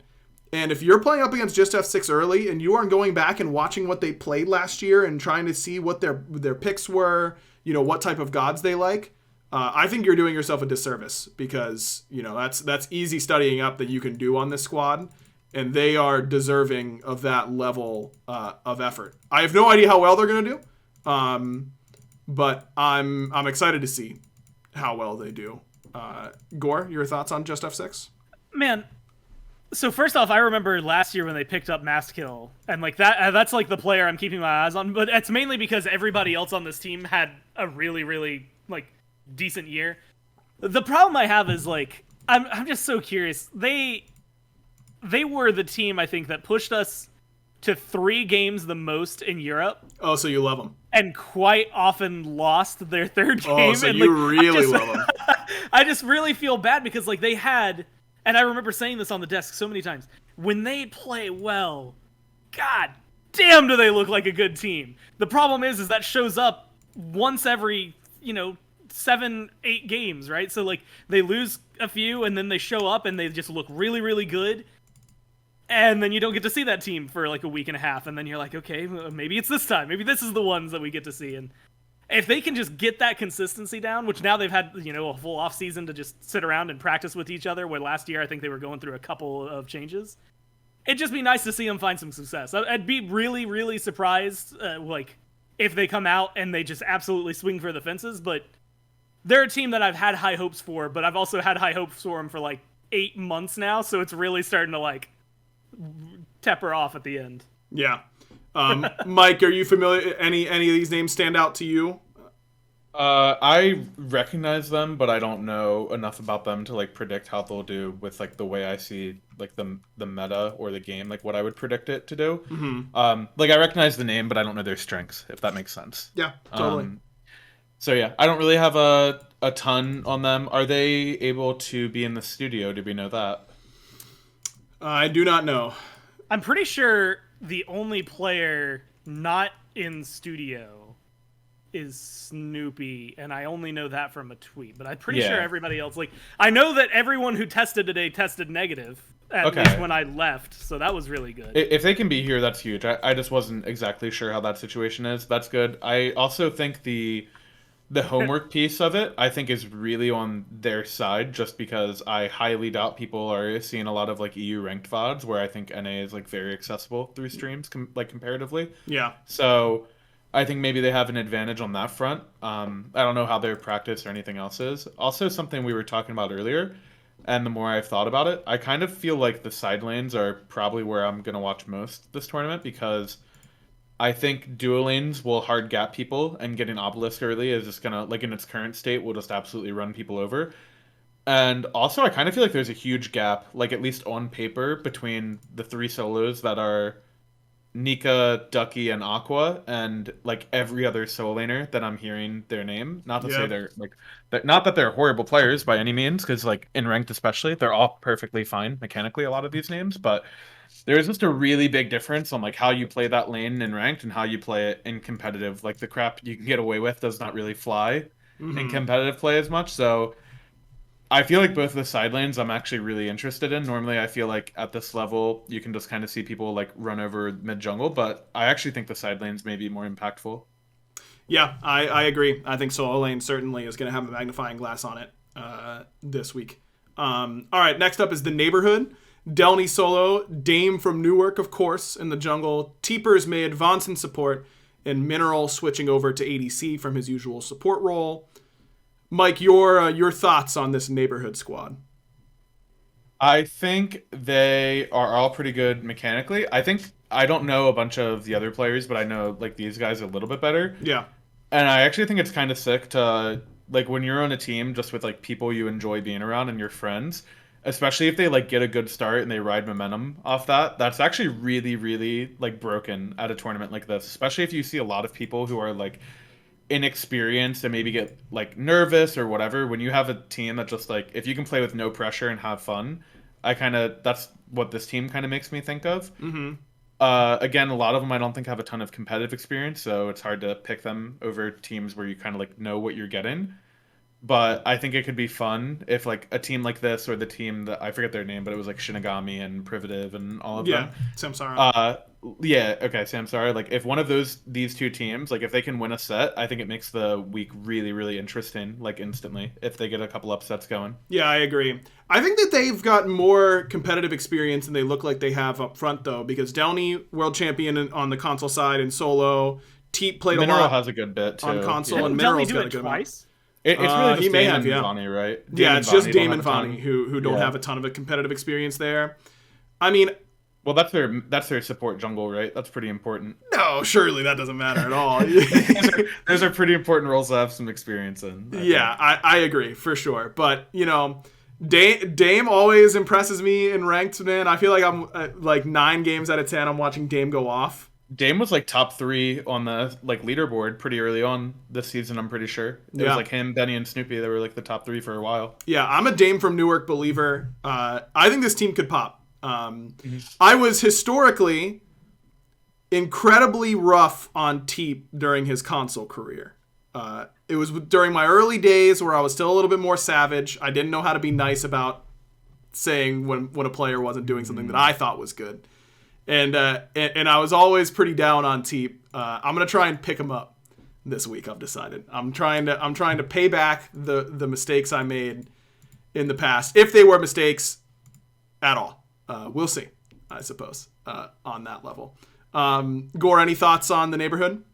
And if you're playing up against Just F6 early and you aren't going back and watching what they played last year and trying to see what their picks were, what type of gods they like, I think you're doing yourself a disservice because, that's easy studying up that you can do on this squad, and they are deserving of that level of effort. I have no idea how well they're going to do, but I'm excited to see how well they do. Gore, your thoughts on Just F6? Man, so first off, I remember last year when they picked up Mastkill, and like that's like the player I'm keeping my eyes on, but it's mainly because everybody else on this team had a really, really like decent year. The problem I have is like I'm just so curious. They were the team I think that pushed us to 3 games the most in Europe. Oh, so you love them. And quite often lost their third game. Oh, so and, you really love them. I just really feel bad because like they had, and I remember saying this on the desk so many times, when they play well, god damn do they look like a good team. The problem is that shows up once every, 7-8 games, right? So like they lose a few and then they show up and they just look really, really good. And then you don't get to see that team for like a week and a half. And then you're like, okay, maybe it's this time. Maybe this is the ones that we get to see. And if they can just get that consistency down, which now they've had, a full off season to just sit around and practice with each other, where last year I think they were going through a couple of changes. It'd just be nice to see them find some success. I'd be really, really surprised, if they come out and they just absolutely swing for the fences. But they're a team that I've had high hopes for, but I've also had high hopes for them for like 8 months now. So it's really starting to like taper off at the end. Yeah. Mike, are you familiar? Any of these names stand out to you? I recognize them, but I don't know enough about them to like predict how they'll do with like the way I see like the meta or the game, like what I would predict it to do. Mm-hmm. Like I recognize the name, but I don't know their strengths, if that makes sense. Yeah, totally. So yeah, I don't really have a ton on them. Are they able to be in the studio? Do we know that? I do not know. I'm pretty sure the only player not in studio is Snoopy, and I only know that from a tweet, but I'm pretty sure everybody else, like, I know that everyone who tested today tested negative, at least when I left, so that was really good. If they can be here, that's huge. I just wasn't exactly sure how that situation is. That's good. I also think the homework piece of it, I think, is really on their side, just because I highly doubt people are seeing a lot of like EU ranked VODs, where I think NA is like very accessible through streams, comparatively. Yeah. So I think maybe they have an advantage on that front. I don't know how their practice or anything else is. Also, something we were talking about earlier, and the more I've thought about it, I kind of feel like the side lanes are probably where I'm gonna watch most this tournament, because I think duo lanes will hard gap people, and getting Obelisk early is just gonna, like in its current state, will just absolutely run people over. And also, I kind of feel like there's a huge gap, like at least on paper, between the 3 solos that are Nika, Ducky, and Aqua, and like every other solo laner that I'm hearing their name. Not to say they're like, not that they're horrible players by any means, because like in ranked especially, they're all perfectly fine mechanically, a lot of these names, but there's just a really big difference on like how you play that lane in ranked and how you play it in competitive. Like the crap you can get away with does not really fly in competitive play as much. So I feel like both of the side lanes I'm actually really interested in. Normally I feel like at this level you can just kind of see people like run over mid jungle, but I actually think the side lanes may be more impactful. Yeah, I agree. I think solo lane certainly is going to have a magnifying glass on it this week. All right, next up is the neighborhood. Delny solo, Dame from Newark, of course, in the jungle. Teepers may advance in support, and Mineral switching over to ADC from his usual support role. Mike, your thoughts on this neighborhood squad? I think they are all pretty good mechanically. I don't know a bunch of the other players, but I know like these guys a little bit better. Yeah. And I actually think it's kind of sick to, like, when you're on a team just with like people you enjoy being around and your friends, especially if they like get a good start and they ride momentum off that, that's actually really, really like broken at a tournament like this, especially if you see a lot of people who are like inexperienced and maybe get like nervous or whatever. When you have a team that just like, if you can play with no pressure and have fun, that's what this team kind of makes me think of. Again, a lot of them I don't think have a ton of competitive experience, so it's hard to pick them over teams where you kind of like know what you're getting. but I think it could be fun if like a team like this or the team that I forget their name, but it was like Shinigami and Privative and all of them. Samsara. Samsara. Like if one of these two teams, like if they can win a set, I think it makes the week really, really interesting, like instantly, if they get a couple upsets going. Yeah, I agree. I think that they've got more competitive experience than they look like they have up front, though, because Downey, world champion on the console side in solo. Teep played Mineral a lot has a good bit too on console, Didn't and Downey Mineral's do got a it good twice? It's really just he may Dame have, and yeah. Vonnie, right? Yeah, it's just Dame and Vonnie Vonnie who don't have a ton of a competitive experience there. I mean, well, that's their support jungle, right? That's pretty important. no, surely that doesn't matter at all. Those are pretty important roles to have some experience in. I agree for sure. But Dame always impresses me in ranked, man. I feel like I'm like 9 games out of 10. I'm watching Dame go off. Dame was like top 3 on the like leaderboard pretty early on this season. I'm pretty sure it was like him, Benny, and Snoopy. They were like the top 3 for a while. Yeah, I'm a Dame from Newark believer. I think this team could pop. I was historically incredibly rough on Teep during his console career. It was during my early days where I was still a little bit more savage. I didn't know how to be nice about saying when a player wasn't doing something that I thought was good. And I was always pretty down on Teep. I'm gonna try and pick him up this week. I've decided. I'm trying to pay back the mistakes I made in the past, if they were mistakes at all. We'll see, I suppose, on that level. Gore, any thoughts on the neighborhood?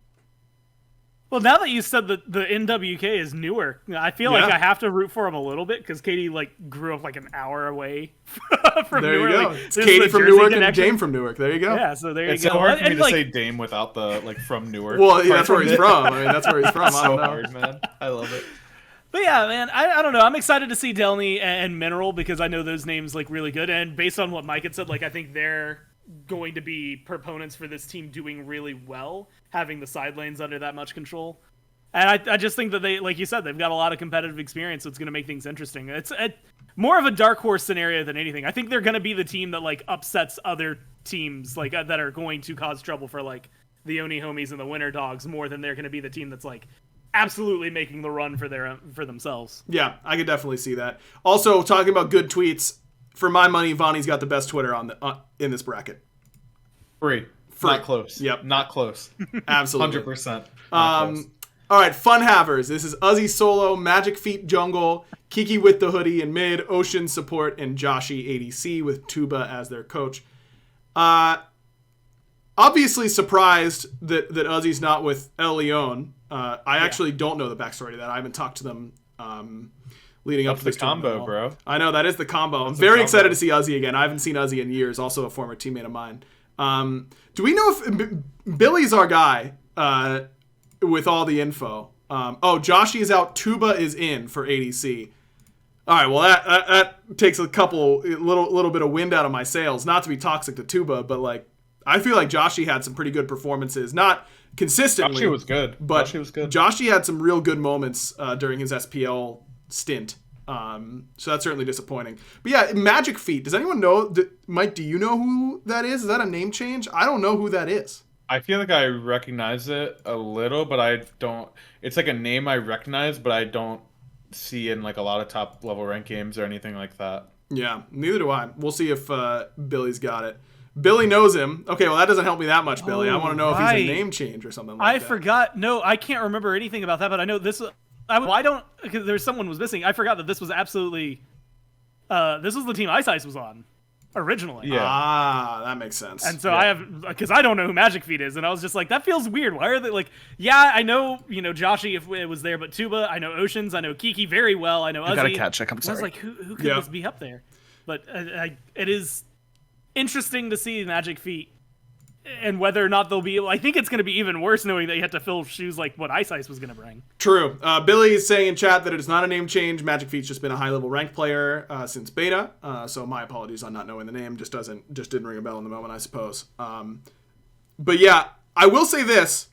Well, now that you said that the NWK is Newark, I feel like I have to root for him a little bit because Katie grew up like an hour away from there Newark. You go. Like, it's Katie from Newark connection. and Dame from Newark. There you go. Yeah, so there you it's go. It's so hard for me to like, say Dame without the from Newark. Well, yeah, that's where he's from. I mean, that's where he's from. It's so hard, man. I love it. But yeah, man, I don't know. I'm excited to see Delny and Mineral because I know those names really good. And based on what Mike had said, I think they're going to be proponents for this team doing really well, having the side lanes under that much control. And I just think that they, like you said, they've got a lot of competitive experience, so it's going to make things interesting. It's more of a dark horse scenario than anything. I think they're going to be the team that upsets other teams that are going to cause trouble for the Oni Homies and the Winter Dogs more than they're going to be the team that's absolutely making the run for themselves. Yeah, I could definitely see that. Also, talking about good tweets, for my money, Vonnie's got the best Twitter in this bracket. Free. Not close. Yep. Not close. Absolutely. 100%. All right, Fun Havers. This is Uzi solo, Magic Feet jungle, Kiki with the hoodie in mid, Ocean support, and Joshi ADC with Tuba as their coach. Obviously surprised that Uzi's not with El Leon. I actually don't know the backstory to that. I haven't talked to them leading up to this combo, bro. I know, that is the combo. I'm very excited to see Uzi again. I haven't seen Uzi in years, also a former teammate of mine. Do we know if Billy's our guy with all the info? Joshi is out, Tuba is in for ADC. All right, well that takes a little bit of wind out of my sails. Not to be toxic to Tuba, but I feel like Joshi had some pretty good performances, not consistently. Joshi was good, but Joshi had some real good moments during his SPL stint. So that's certainly disappointing. But yeah, Magic Feet. Does anyone know? Mike, do you know who that is? Is that a name change? I don't know who that is. I feel like I recognize it a little, but I don't. It's like a name I recognize, but I don't see in a lot of top level rank games or anything like that. Yeah, neither do I. We'll see if Billy's got it. Billy knows him. Okay, well that doesn't help me that much, Billy. I want to know if he's a name change or something like that. I forgot. No, I can't remember anything about that, but I know this. Because there's someone was missing. I forgot that this was absolutely. This was the team Ice was on originally. Yeah. That makes sense. And so I have, because I don't know who Magic Feet is, and I was just like, that feels weird. Why are they I know, Joshi if it was there, but Tuba, I know Oceans, I know Kiki very well, I know Uzi. I got a cat check, I'm sorry. I was like, who could this be up there? But it is interesting to see Magic Feet and whether or not they'll be. I think it's going to be even worse knowing that you have to fill shoes like what Ice was going to bring. True. Billy is saying in chat that it is not a name change. Magic Feet's just been a high-level ranked player since beta. So my apologies on not knowing the name. Just didn't ring a bell in the moment, I suppose. But yeah, I will say this: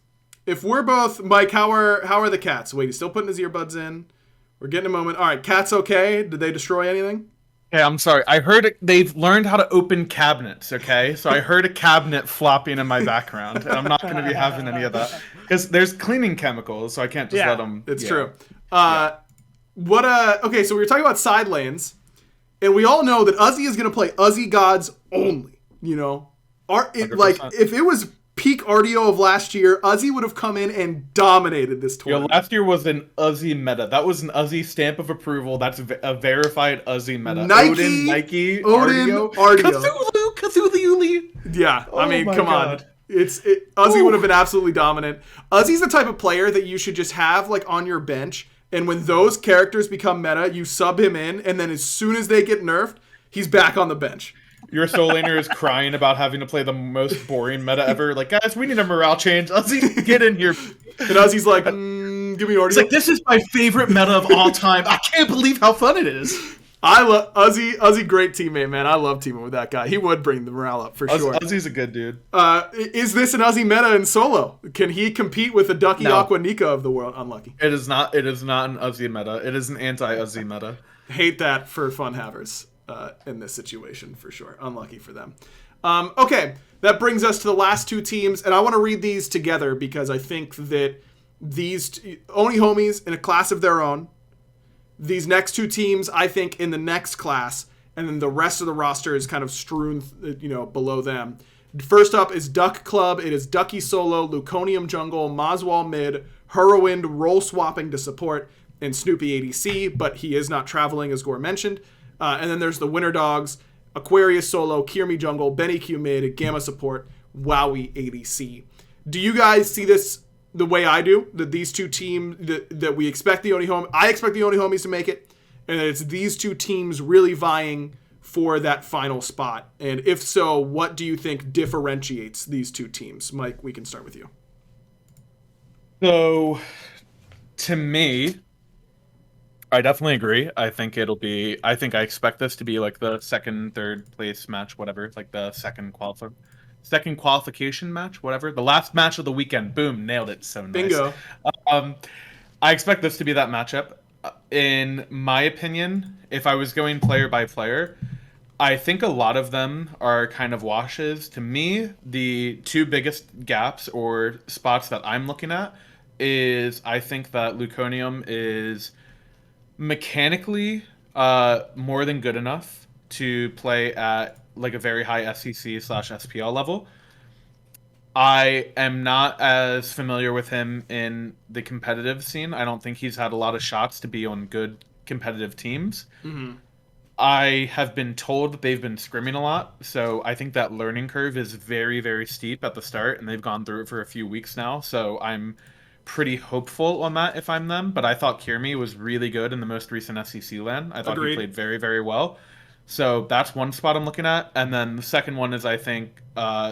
if we're both Mike, how are the cats? Wait, he's still putting his earbuds in. We're getting a moment. All right, cats okay? Did they destroy anything? Okay, I'm sorry. I heard they've learned how to open cabinets, okay? So I heard a cabinet flopping in my background, and I'm not going to be having any of that. Because there's cleaning chemicals, so I can't just let them... It's true. Okay, so we were talking about side lanes, and we all know that Uzi is going to play Uzi gods only. You know, like if it was peak RDO of last year, Uzi would have come in and dominated this tournament. Last year was an Uzi meta. That was an Uzi stamp of approval. That's a verified Uzi meta. Nike, RDO. Cthulhu. Yeah, I mean, come on. Uzi would have been absolutely dominant. Uzi's the type of player that you should just have like on your bench, and when those characters become meta, you sub him in, and then as soon as they get nerfed, he's back on the bench. Your soul laner is crying about having to play the most boring meta ever. Like, guys, we need a morale change. Uzi, get in here. And Uzi's like, give me RDO. It's like, this is my favorite meta of all time. I can't believe how fun it is. I love Uzi. Uzi, great teammate, man. I love teaming with that guy. He would bring the morale up for sure. Uzi's a good dude. Is this an Uzi meta in solo? Can he compete with the Ducky Aqua Nika of the world? Unlucky. It is not. It is not an Uzi meta. It is an anti-Uzi meta. Hate that for fun havers in this situation for sure. Unlucky for them. Okay, that brings us to the last two teams, and I want to read these together because I think that these Oni Homies in a class of their own. These next two teams, I think, in the next class, and then the rest of the roster is kind of strewn, below them. First up is Duck Club. It is Ducky solo, Luconium jungle, Mazwal mid, Hurwind role swapping to support, and Snoopy ADC, but he is not traveling, as Gore mentioned. And then there's the Winter Dogs, Aquarius solo, Kirmi jungle, Benny Q mid, Gamma support, Wowie ADC. Do you guys see this the way I do, that these two teams, that we expect the Oni Homies, I expect the Oni Homies to make it, and that it's these two teams really vying for that final spot? And if so, what do you think differentiates these two teams? Mike, we can start with you. So, to me, I definitely agree. I think I expect this to be like the second, third place match, whatever, like the second qualification match, whatever. The last match of the weekend. Boom, nailed it. So nice. Bingo. I expect this to be that matchup. In my opinion, if I was going player by player, I think a lot of them are kind of washes. To me, the two biggest gaps or spots that I'm looking at is I think that Luconium is mechanically more than good enough to play at like a very high SCC/SPL level. I am not as familiar with him in the competitive scene. I don't think he's had a lot of shots to be on good competitive teams. Mm-hmm. I have been told that they've been scrimming a lot, so I think that learning curve is very, very steep at the start, and they've gone through it for a few weeks now, so I'm pretty hopeful on that if I'm them. But I thought Kirmi was really good in the most recent SCC LAN. I thought Agreed. He played very, very well. So that's one spot I'm looking at. And then the second one is I think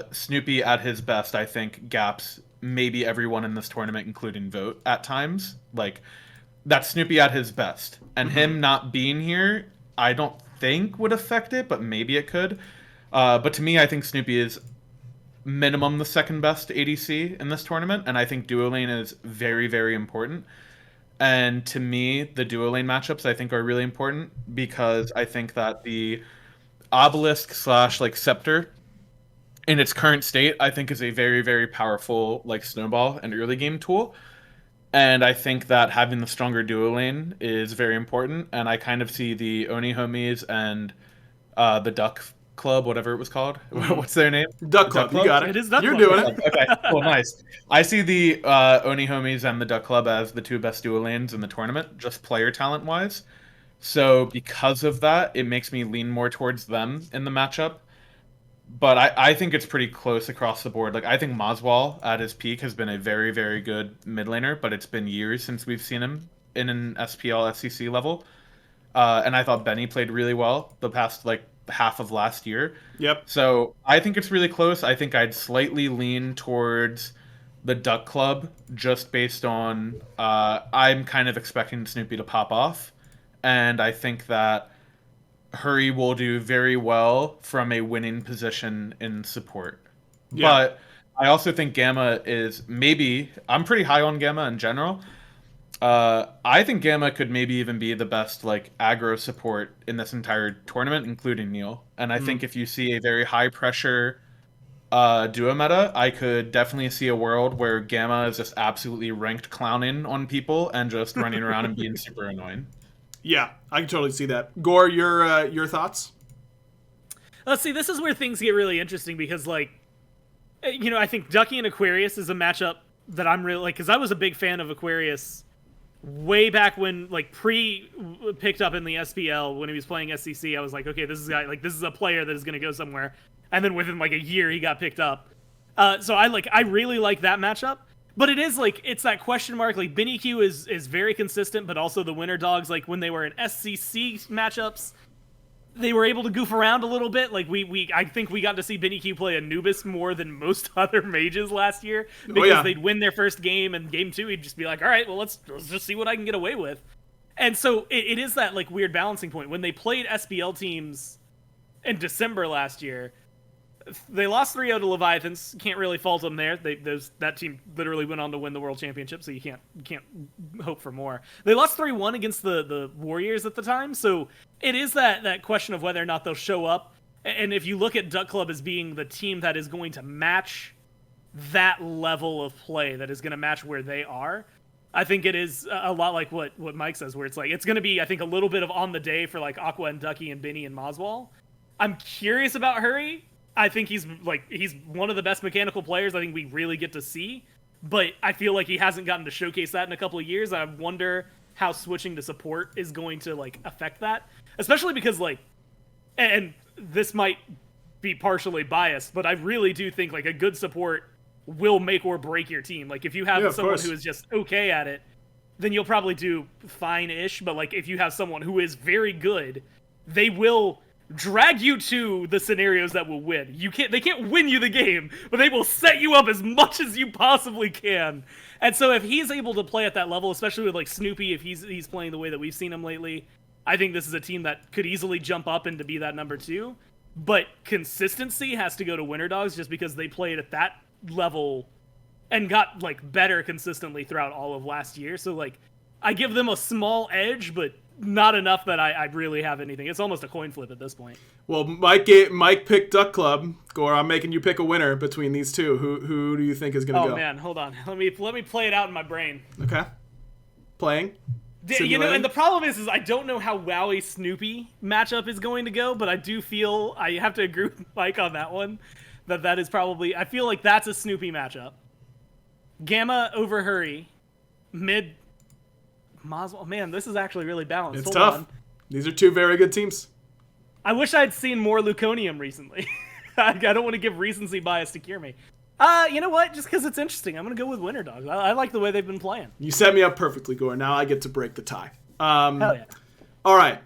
Snoopy at his best, I think gaps maybe everyone in this tournament, including Vote at times. Like, that's Snoopy at his best. And him not being here, I don't think would affect it, but maybe it could. But to me, I think Snoopy is minimum the second best ADC in this tournament. And I think duo lane is very, very important. And to me, the duo lane matchups I think are really important because I think that the obelisk / like scepter in its current state I think is a very, very powerful like snowball and early game tool. And I think that having the stronger duo lane is very important. And I kind of see the Oni Homies and the Duck Club, whatever it was called. What's their name? Duck Club. You got it. It is Duck You're Club. doing it. Okay, cool, nice. I see the Oni Homies and the Duck Club as the two best duo lanes in the tournament, just player talent-wise. So because of that, it makes me lean more towards them in the matchup. But I think it's pretty close across the board. Like, I think Mazwal at his peak has been a very, very good mid laner, but it's been years since we've seen him in an SPL, SCC level. And I thought Benny played really well the past, like, half of last year. Yep. So I think it's really close. I think I'd slightly lean towards the Duck Club just based on I'm kind of expecting Snoopy to pop off. And I think that Hurry will do very well from a winning position in support. Yeah. But I also think Gamma is maybe, I'm pretty high on Gamma in general. I think Gamma could maybe even be the best like aggro support in this entire tournament, including Neil. And I think if you see a very high pressure duo meta, I could definitely see a world where Gamma is just absolutely ranked clowning on people and just running around and being super annoying. Yeah, I can totally see that. Gore, your thoughts? Let's see. This is where things get really interesting because, like, I think Ducky and Aquarius is a matchup that I'm really like, because I was a big fan of Aquarius way back when, like, picked up in the SPL when he was playing SCC. I was like, okay, this is a player that is going to go somewhere. And then within like a year, he got picked up. So I really like that matchup. But it is like, it's that question mark. Like, Benny Q is very consistent, but also the Winter Dogs, like when they were in SCC matchups, they were able to goof around a little bit. Like I think we got to see Benny Q play Anubis more than most other mages last year because they'd win their first game, and game 2 he'd just be like, all right, well let's just see what I can get away with. And so it is that like weird balancing point. When they played SBL teams in December last year, they lost 3-0 to Leviathans. Can't really fault them there. That team literally went on to win the World Championship, so you can't hope for more. They lost 3-1 against the Warriors at the time, so it is that question of whether or not they'll show up. And if you look at Duck Club as being the team that is going to match that level of play, that is going to match where they are, I think it is a lot like what Mike says, where it's like, it's going to be, I think, a little bit of on the day for like Aqua and Ducky and Benny and Moswall. I'm curious about Hurry. I think he's one of the best mechanical players I think we really get to see, but I feel like he hasn't gotten to showcase that in a couple of years. I wonder how switching to support is going to like affect that, especially because like, and this might be partially biased, but I really do think like a good support will make or break your team. Like if you have someone who is just okay at it, then you'll probably do fine-ish, but like if you have someone who is very good, they will drag you to the scenarios that will win. They can't win you the game, but they will set you up as much as you possibly can. And so if he's able to play at that level, especially with like Snoopy, if he's playing the way that we've seen him lately, I think this is a team that could easily jump up and to be that number 2. But consistency has to go to Winter Dogs just because they played at that level and got like better consistently throughout all of last year. So like I give them a small edge, but not enough that I really have anything. It's almost a coin flip at this point. Well, Mike picked Duck Club. Gore, I'm making you pick a winner between these two. Who do you think is going to go? Oh man, hold on. Let me play it out in my brain. Okay. Playing. And the problem is I don't know how Wowie Snoopy matchup is going to go, but I do feel I have to agree with Mike on that one. That is probably, I feel like that's a Snoopy matchup. Gamma over Hurry. Mid Moswell. Man, this is actually really balanced. It's tough. These are two very good teams. I wish I'd seen more Luconium recently. I don't want to give recency bias to cure me. You know what? Just because it's interesting, I'm going to go with Winter Dogs. I like the way they've been playing. You set me up perfectly, Gore. Now I get to break the tie. Hell yeah. All right.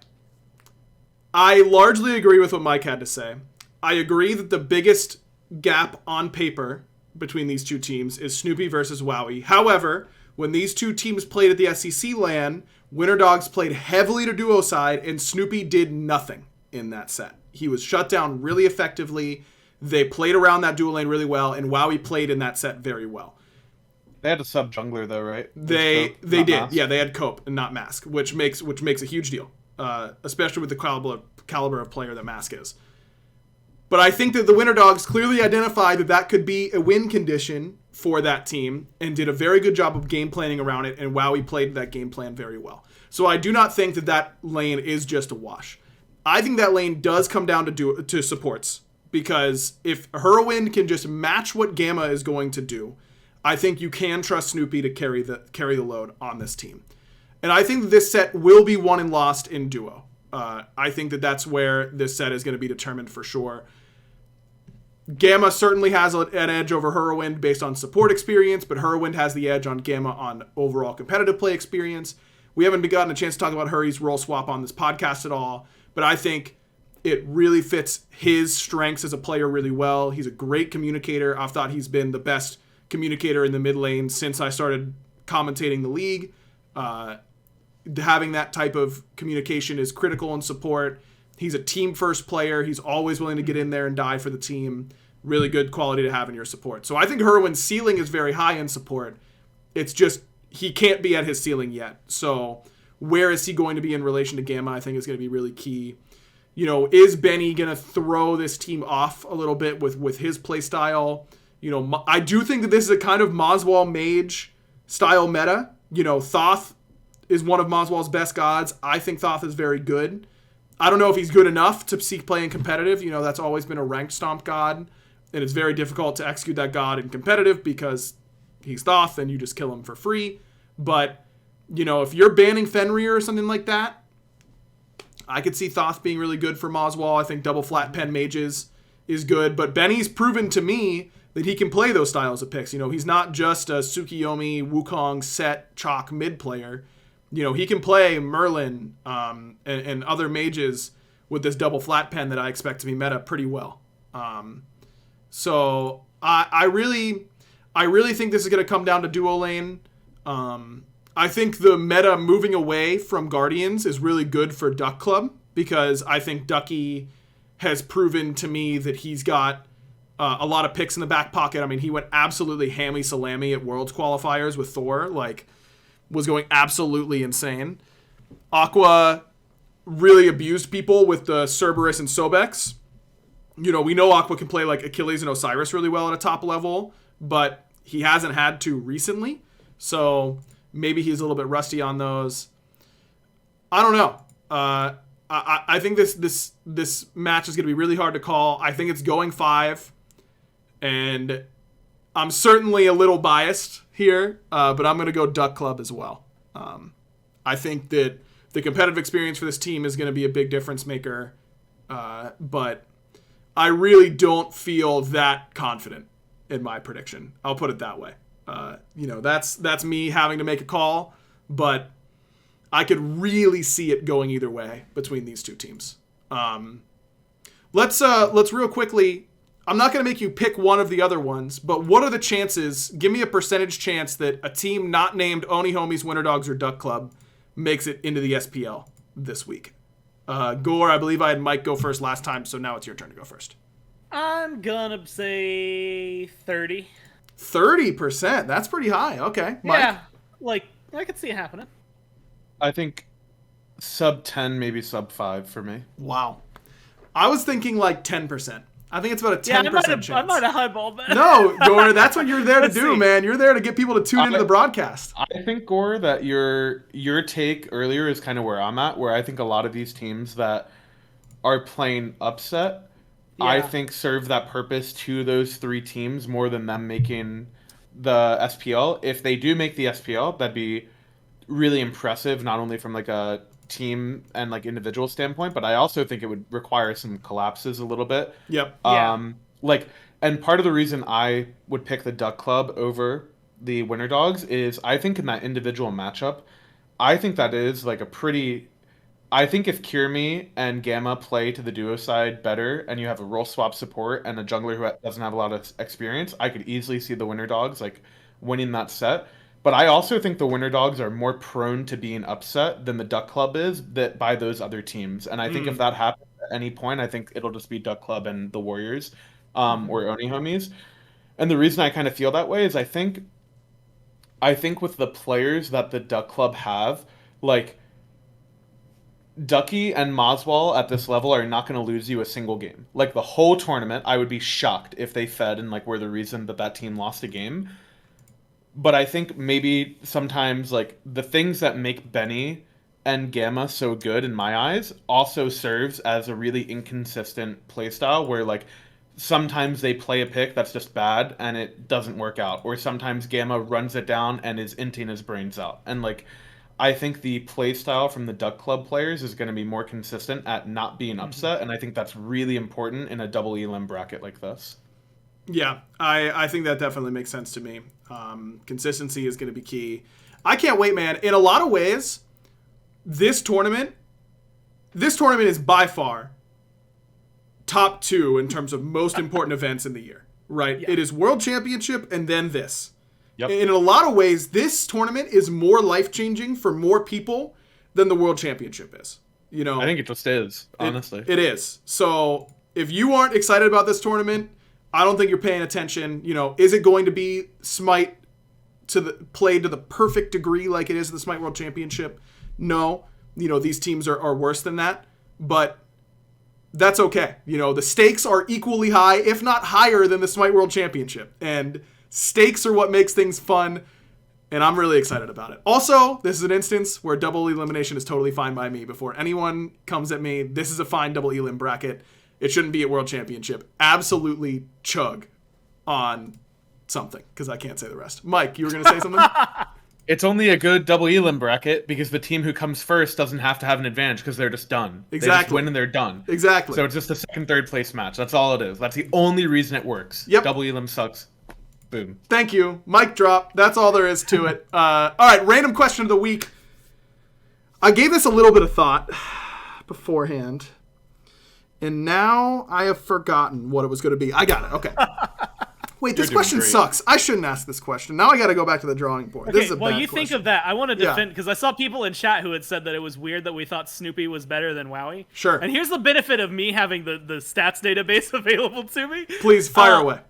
I largely agree with what Mike had to say. I agree that the biggest gap on paper between these two teams is Snoopy versus Wowie. However, when these two teams played at the SEC LAN, Winter Dogs played heavily to duo side, and Snoopy did nothing in that set. He was shut down really effectively. They played around that duo lane really well, and Wowie played in that set very well. They had a sub jungler though, right? They did. Mask. Yeah, they had Cope and not Mask, which makes a huge deal, especially with the caliber of player that Mask is. But I think that the Winter Dogs clearly identified that could be a win condition for that team and did a very good job of game planning around it, and Wowie played that game plan very well. So I do not think that lane is just a wash. I think that lane does come down to supports, because if Whirlwind can just match what Gamma is going to do, I think you can trust Snoopy to carry the load on this team. And I think this set will be won and lost in duo. I think that's where this set is going to be determined for sure. Gamma certainly has an edge over Whirlwind based on support experience, but Whirlwind has the edge on Gamma on overall competitive play experience. We haven't gotten a chance to talk about Hurry's role swap on this podcast at all, but I think it really fits his strengths as a player really well. He's a great communicator. I've thought he's been the best communicator in the mid lane since I started commentating the league. Having that type of communication is critical in support. He's a team-first player. He's always willing to get in there and die for the team. Really good quality to have in your support. So I think Hurwin's ceiling is very high in support. It's just he can't be at his ceiling yet. So where is he going to be in relation to Gamma, I think is going to be really key. You know, is Benny going to throw this team off a little bit with his play style? You know, I do think that this is a kind of Moswall Mage style meta. You know, Thoth is one of Moswell's best gods. I think Thoth is very good. I don't know if he's good enough to seek play in competitive. You know, that's always been a ranked stomp god, and it's very difficult to execute that god in competitive because he's Thoth and you just kill him for free. But, you know, if you're banning Fenrir or something like that, I could see Thoth being really good for Moswell. I think double flat pen mages is good, but Benny's proven to me that he can play those styles of picks. You know, he's not just a Tsukiyomi, Wukong, Set, Chalk mid player. You know, he can play Merlin and other mages with this double flat pen that I expect to be meta pretty well. So I really think this is going to come down to duo lane. I think the meta moving away from Guardians is really good for Duck Club because I think Ducky has proven to me that he's got a lot of picks in the back pocket. I mean, he went absolutely hammy salami at Worlds qualifiers with Thor, like was going absolutely insane. Aqua really abused people with the Cerberus and Sobex. You know, we know Aqua can play like Achilles and Osiris really well at a top level, but he hasn't had to recently. So maybe he's a little bit rusty on those. I don't know. I think this match is going to be really hard to call. I think it's going 5, and I'm certainly a little biased here, but I'm going to go Duck Club as well. I think that the competitive experience for this team is going to be a big difference maker, but I really don't feel that confident in my prediction. I'll put it that way. You know, that's me having to make a call, but I could really see it going either way between these two teams. Let's real quickly. I'm not going to make you pick one of the other ones, but what are the chances? Give me a percentage chance that a team not named Oni Homies, Winter Dogs, or Duck Club makes it into the SPL this week. Gore, I believe I had Mike go first last time, so now it's your turn to go first. I'm gonna say 30. 30%? That's pretty high. Okay, Mike? Yeah, like I could see it happening. I think sub 10, maybe sub 5 for me. Wow. I was thinking like 10%. I think it's about a 10% chance. I might have highballed that. No, Gore, that's what you're there to do, man. You're there to get people to tune into the broadcast. I think, Gore, that your take earlier is kind of where I'm at, where I think a lot of these teams that are playing upset, I think serve that purpose to those 3 teams more than them making the SPL. If they do make the SPL, that'd be really impressive, not only from like a team and like individual standpoint, but I also think it would require some collapses a little bit. Yep. And part of the reason I would pick the Duck Club over the Winter Dogs is I think in that individual matchup, I think that is like I think if Kirmi and Gamma play to the duo side better and you have a role swap support and a jungler who doesn't have a lot of experience, I could easily see the Winter Dogs like winning that set. But I also think the Winter Dogs are more prone to being upset than the Duck Club is by those other teams. And I think if that happens at any point, I think it'll just be Duck Club and the Warriors or Oni Homies. And the reason I kind of feel that way is I think with the players that the Duck Club have, like Ducky and Moswell at this level are not going to lose you a single game. Like the whole tournament, I would be shocked if they fed and like were the reason that team lost a game. But I think maybe sometimes like the things that make Benny and Gamma so good in my eyes also serves as a really inconsistent playstyle where like sometimes they play a pick that's just bad and it doesn't work out, or sometimes Gamma runs it down and is inting his brains out. And like I think the playstyle from the Duck Club players is going to be more consistent at not being upset, and I think that's really important in a double elim bracket like this. Yeah, I think that definitely makes sense to me. Consistency is going to be key. I can't wait, man. In a lot of ways, this tournament is by far top 2 in terms of most important events in the year, right? Yeah. It is World Championship and then this. Yep. And in a lot of ways, this tournament is more life-changing for more people than the World Championship is. You know, I think it just is, honestly. It is. So if you aren't excited about this tournament, I don't think you're paying attention. You know, is it going to be Smite played to the perfect degree like it is the Smite World Championship? No. You know, these teams are worse than that. But that's okay. You know, the stakes are equally high, if not higher than the Smite World Championship. And stakes are what makes things fun. And I'm really excited about it. Also, this is an instance where double elimination is totally fine by me. Before anyone comes at me, this is a fine double elim bracket. It shouldn't be at World Championship. Absolutely chug on something, because I can't say the rest. Mike, you were going to say something? It's only a good double elim bracket because the team who comes first doesn't have to have an advantage because they're just done. Exactly. They just win and they're done. Exactly. So it's just a second, third place match. That's all it is. That's the only reason it works. Yep. Double elim sucks. Boom. Thank you. Mic drop. That's all there is to it. All right, random question of the week. I gave this a little bit of thought beforehand, and now I have forgotten what it was going to be. I got it. Okay. Wait, this question great. sucks. I shouldn't ask this question. Now I got to go back to the drawing board. Okay, This is a well, bad you question. think of that. I want to Yeah. defend, because I saw people in chat who had said that it was weird that we thought Snoopy was better than Wowie. Sure. And here's the benefit of me having the stats database available to me. Please fire away.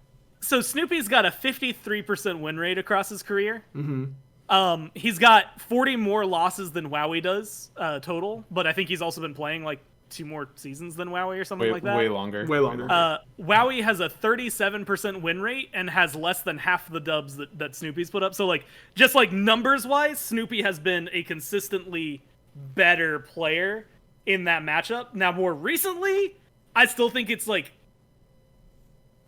So Snoopy's got a 53% win rate across his career. Mm-hmm. He's got 40 more losses than Wowie does total, but I think he's also been playing like 2 more seasons than Wowie or something like that. Way longer. Way longer. Wowie has a 37% win rate and has less than half the dubs that Snoopy's put up. So like, just like numbers wise, Snoopy has been a consistently better player in that matchup. Now more recently, I still think it's like,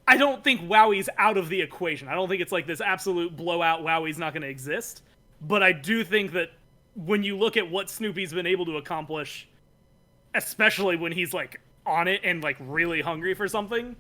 I don't think Wowie's out of the equation. I don't think it's like this absolute blowout Wowie's not going to exist. But I do think that when you look at what Snoopy's been able to accomplish, especially when he's like on it and like really hungry for something,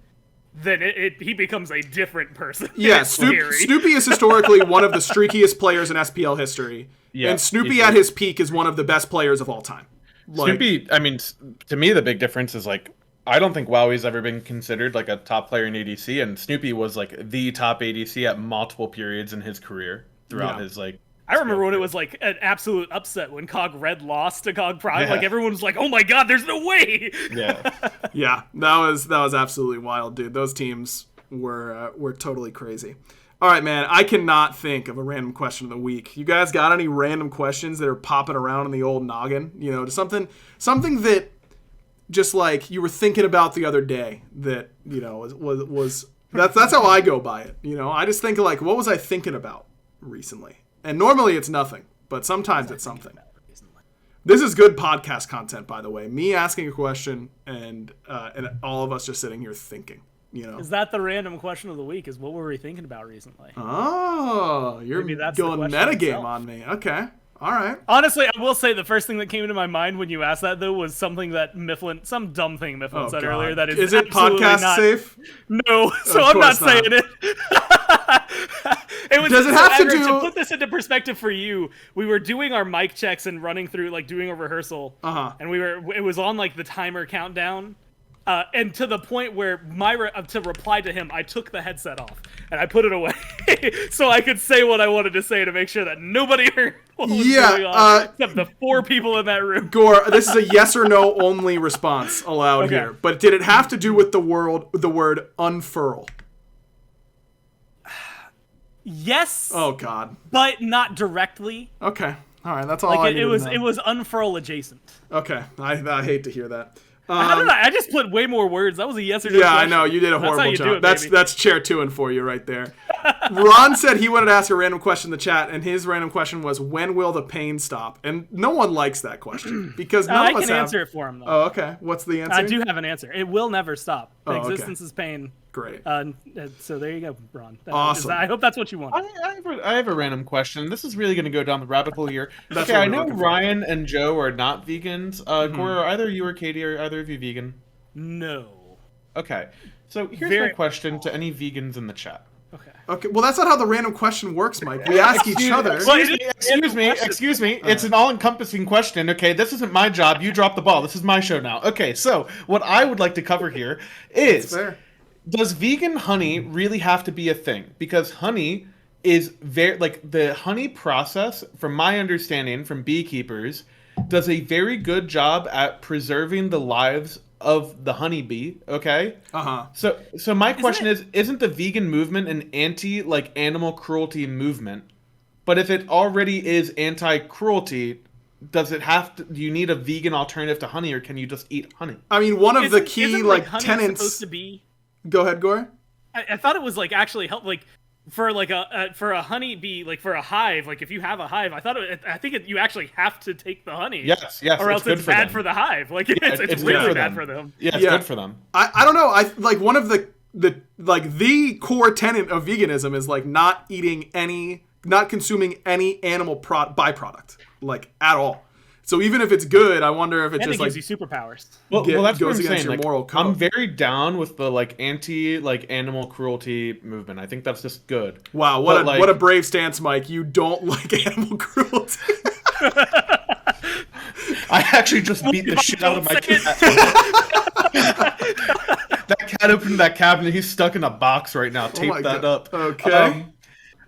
then he becomes a different person. Yeah, It's scary. Snoopy is historically one of the streakiest players in SPL history. Yeah, and Snoopy he's at good. his peak is one of the best players of all time. Like, Snoopy, I mean, to me, the big difference is like, I don't think Wowie's ever been considered like a top player in ADC, and Snoopy was like the top ADC at multiple periods in his career throughout his like. I remember when it was like an absolute upset when COG Red lost to COG Prime. Yeah. Like everyone was like, "Oh my God, there's no way!" Yeah. Yeah, that was absolutely wild, dude. Those teams were totally crazy. All right, man. I cannot think of a random question of the week. You guys got any random questions that are popping around in the old noggin? You know, something that just like you were thinking about the other day that you know was that's how I go by it. You know, I just think like, what was I thinking about recently? And normally it's nothing, but sometimes it's something. This is good podcast content, by the way. Me asking a question and all of us just sitting here thinking. You know. Is that the random question of the week? Is what were we thinking about recently? Oh, you're Maybe that's the going question metagame itself. on me. Okay. All right. Honestly, I will say the first thing that came into my mind when you asked that, though, was something that Mifflin, some dumb thing Mifflin said God. earlier that Is it absolutely podcast not, safe? No, so Of I'm not course not. saying it. It was, Does it have to Aggro, do- to put this into perspective for you, we were doing our mic checks and running through, like, doing a rehearsal. Uh-huh. And it was on, like, the timer countdown. And to the point where to reply to him, I took the headset off and I put it away so I could say what I wanted to say to make sure that nobody heard what was going on except the 4 people in that room. Gore, this is a yes or no only response allowed Okay. here. But did it have to do with the word unfurl? Yes, Oh God. but not directly. Okay. All right. That's all I Like needed to know. it was unfurl adjacent. Okay. I hate to hear that. How did I just put way more words. That was a yes or no. Yeah, I question. know. You did a That's how horrible you do job. it, That's baby. that's chair 2 and for you right there. Ron said he wanted to ask a random question in the chat, and his random question was, when will the pain stop? And no one likes that question because none I of us can have... answer it for him though. Oh, okay. What's the answer? I do have an answer. It will never stop. The Oh, okay. existence is pain. Great. So there you go, Ron. Awesome. I hope that's what you want. I have a random question. This is really going to go down the rabbit hole here. That's Okay, what I we're know looking for. Ryan and Joe are not vegans. Cora, are either you or Katie, are either of you vegan? No. Okay, so here's Very- my question to any vegans in the chat. Okay. Okay. Well, that's not how the random question works, Mike. We ask each other. Excuse me. It's an all-encompassing question. Okay, this isn't my job. You drop the ball. This is my show now. Okay, so what I would like to cover here is, Fair. does vegan honey really have to be a thing? Because honey is very, like, the honey process, from my understanding from beekeepers, does a very good job at preserving the lives of the honeybee, okay? Uh-huh. So my question is, isn't the vegan movement an animal cruelty movement? But if it already is anti-cruelty, do you need a vegan alternative to honey, or can you just eat honey? I mean, one of the Isn't, key isn't, like honey tenets. supposed to be? Go ahead, Gore. I thought it was like actually help. Like for like for a honeybee, like for a hive, like if you have a hive, I think you actually have to take the honey. Yes, or else good it's bad them. for the hive. Like Yeah, it's good really for bad them. for them. Yeah, it's good for them. I don't know. I like one of the core tenet of veganism is like not consuming any animal byproduct, like at all. So even if it's good, I wonder if it And just it like gives you superpowers. Well, that's goes what I'm against saying. your moral code. I'm very down with the like anti like animal cruelty movement. I think that's just good. Wow, what a brave stance, Mike. You don't like animal cruelty. I actually just beat the shit out of my cat. That cat opened that cabinet. He's stuck in a box right now. Tape that up. Okay.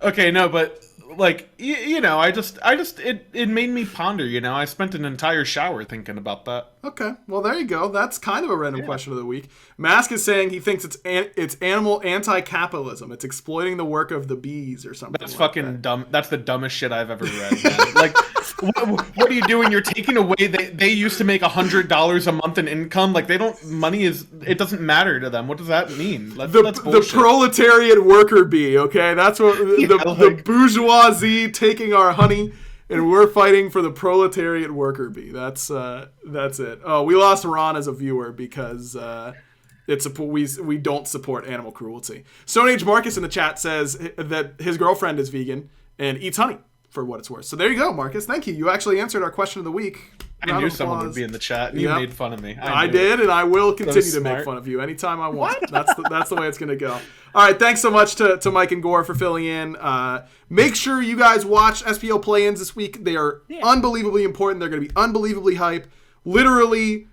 Okay, no, but like you know, it made me ponder. You know, I spent an entire shower thinking about that. Okay, well there you go. That's kind of a random question of the week. Mask is saying he thinks it's animal anti-capitalism. It's exploiting the work of the bees or something. That's like fucking that. dumb. That's the dumbest shit I've ever read. Man. Like, what are you doing? You're taking away. They used to make $100 a month in income. Like they don't. It doesn't matter to them. What does that mean? That's The proletariat worker bee. Okay, that's what the bourgeoisie taking our honey. And we're fighting for the proletariat worker bee. That's it. Oh, we lost Ron as a viewer because we don't support animal cruelty. Stone Age Marcus in the chat says that his girlfriend is vegan and eats honey for what it's worth. So there you go, Marcus. Thank you. You actually answered our question of the week. I knew someone would be in the chat. And you made fun of me. I did, and I will continue to smart. make fun of you anytime I want. That's the way it's going to go. All right, thanks so much to Mike and Gore for filling in. Make sure you guys watch SPL play-ins this week. They are unbelievably important. They're going to be unbelievably hype. Literally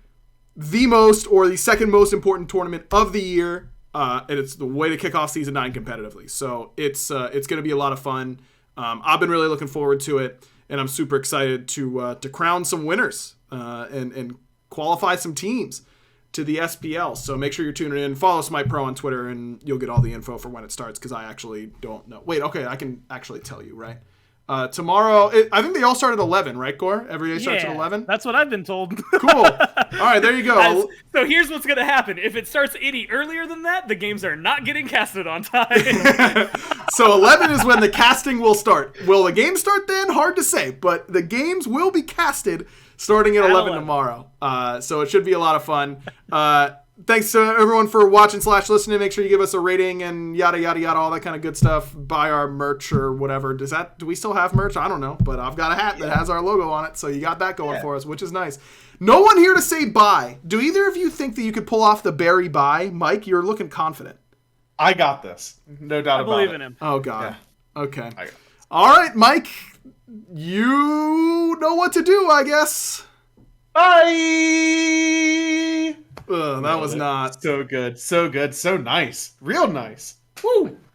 the most or the second most important tournament of the year, and it's the way to kick off Season 9 competitively. So it's going to be a lot of fun. I've been really looking forward to it. And I'm super excited to crown some winners and qualify some teams to the SPL. So make sure you're tuning in. Follow Smite Pro on Twitter, and you'll get all the info for when it starts, because I actually don't know. Wait, okay, I can actually tell you, right? Tomorrow, I think they all start at 11, right, Gore? Every day starts at 11? That's what I've been told. Cool. All right, there you go. So here's what's going to happen. If it starts any earlier than that, the games are not getting casted on time. So 11 is when the casting will start. Will the game start then? Hard to say, but the games will be casted starting at 11 tomorrow. So it should be a lot of fun. Thanks to everyone for watching / listening. Make sure you give us a rating and yada, yada, yada, all that kind of good stuff. Buy our merch or whatever. Do we still have merch? I don't know, but I've got a hat that has our logo on it, so you got that going for us, which is nice. No one here to say bye. Do either of you think that you could pull off the Barry bye? Mike, you're looking confident. I got this. No doubt about it. I believe in him. Oh, God. Yeah. Okay. I got this. All right, Mike. You know what to do, I guess. Bye! That was not so good. So good. So nice. Real nice. Woo!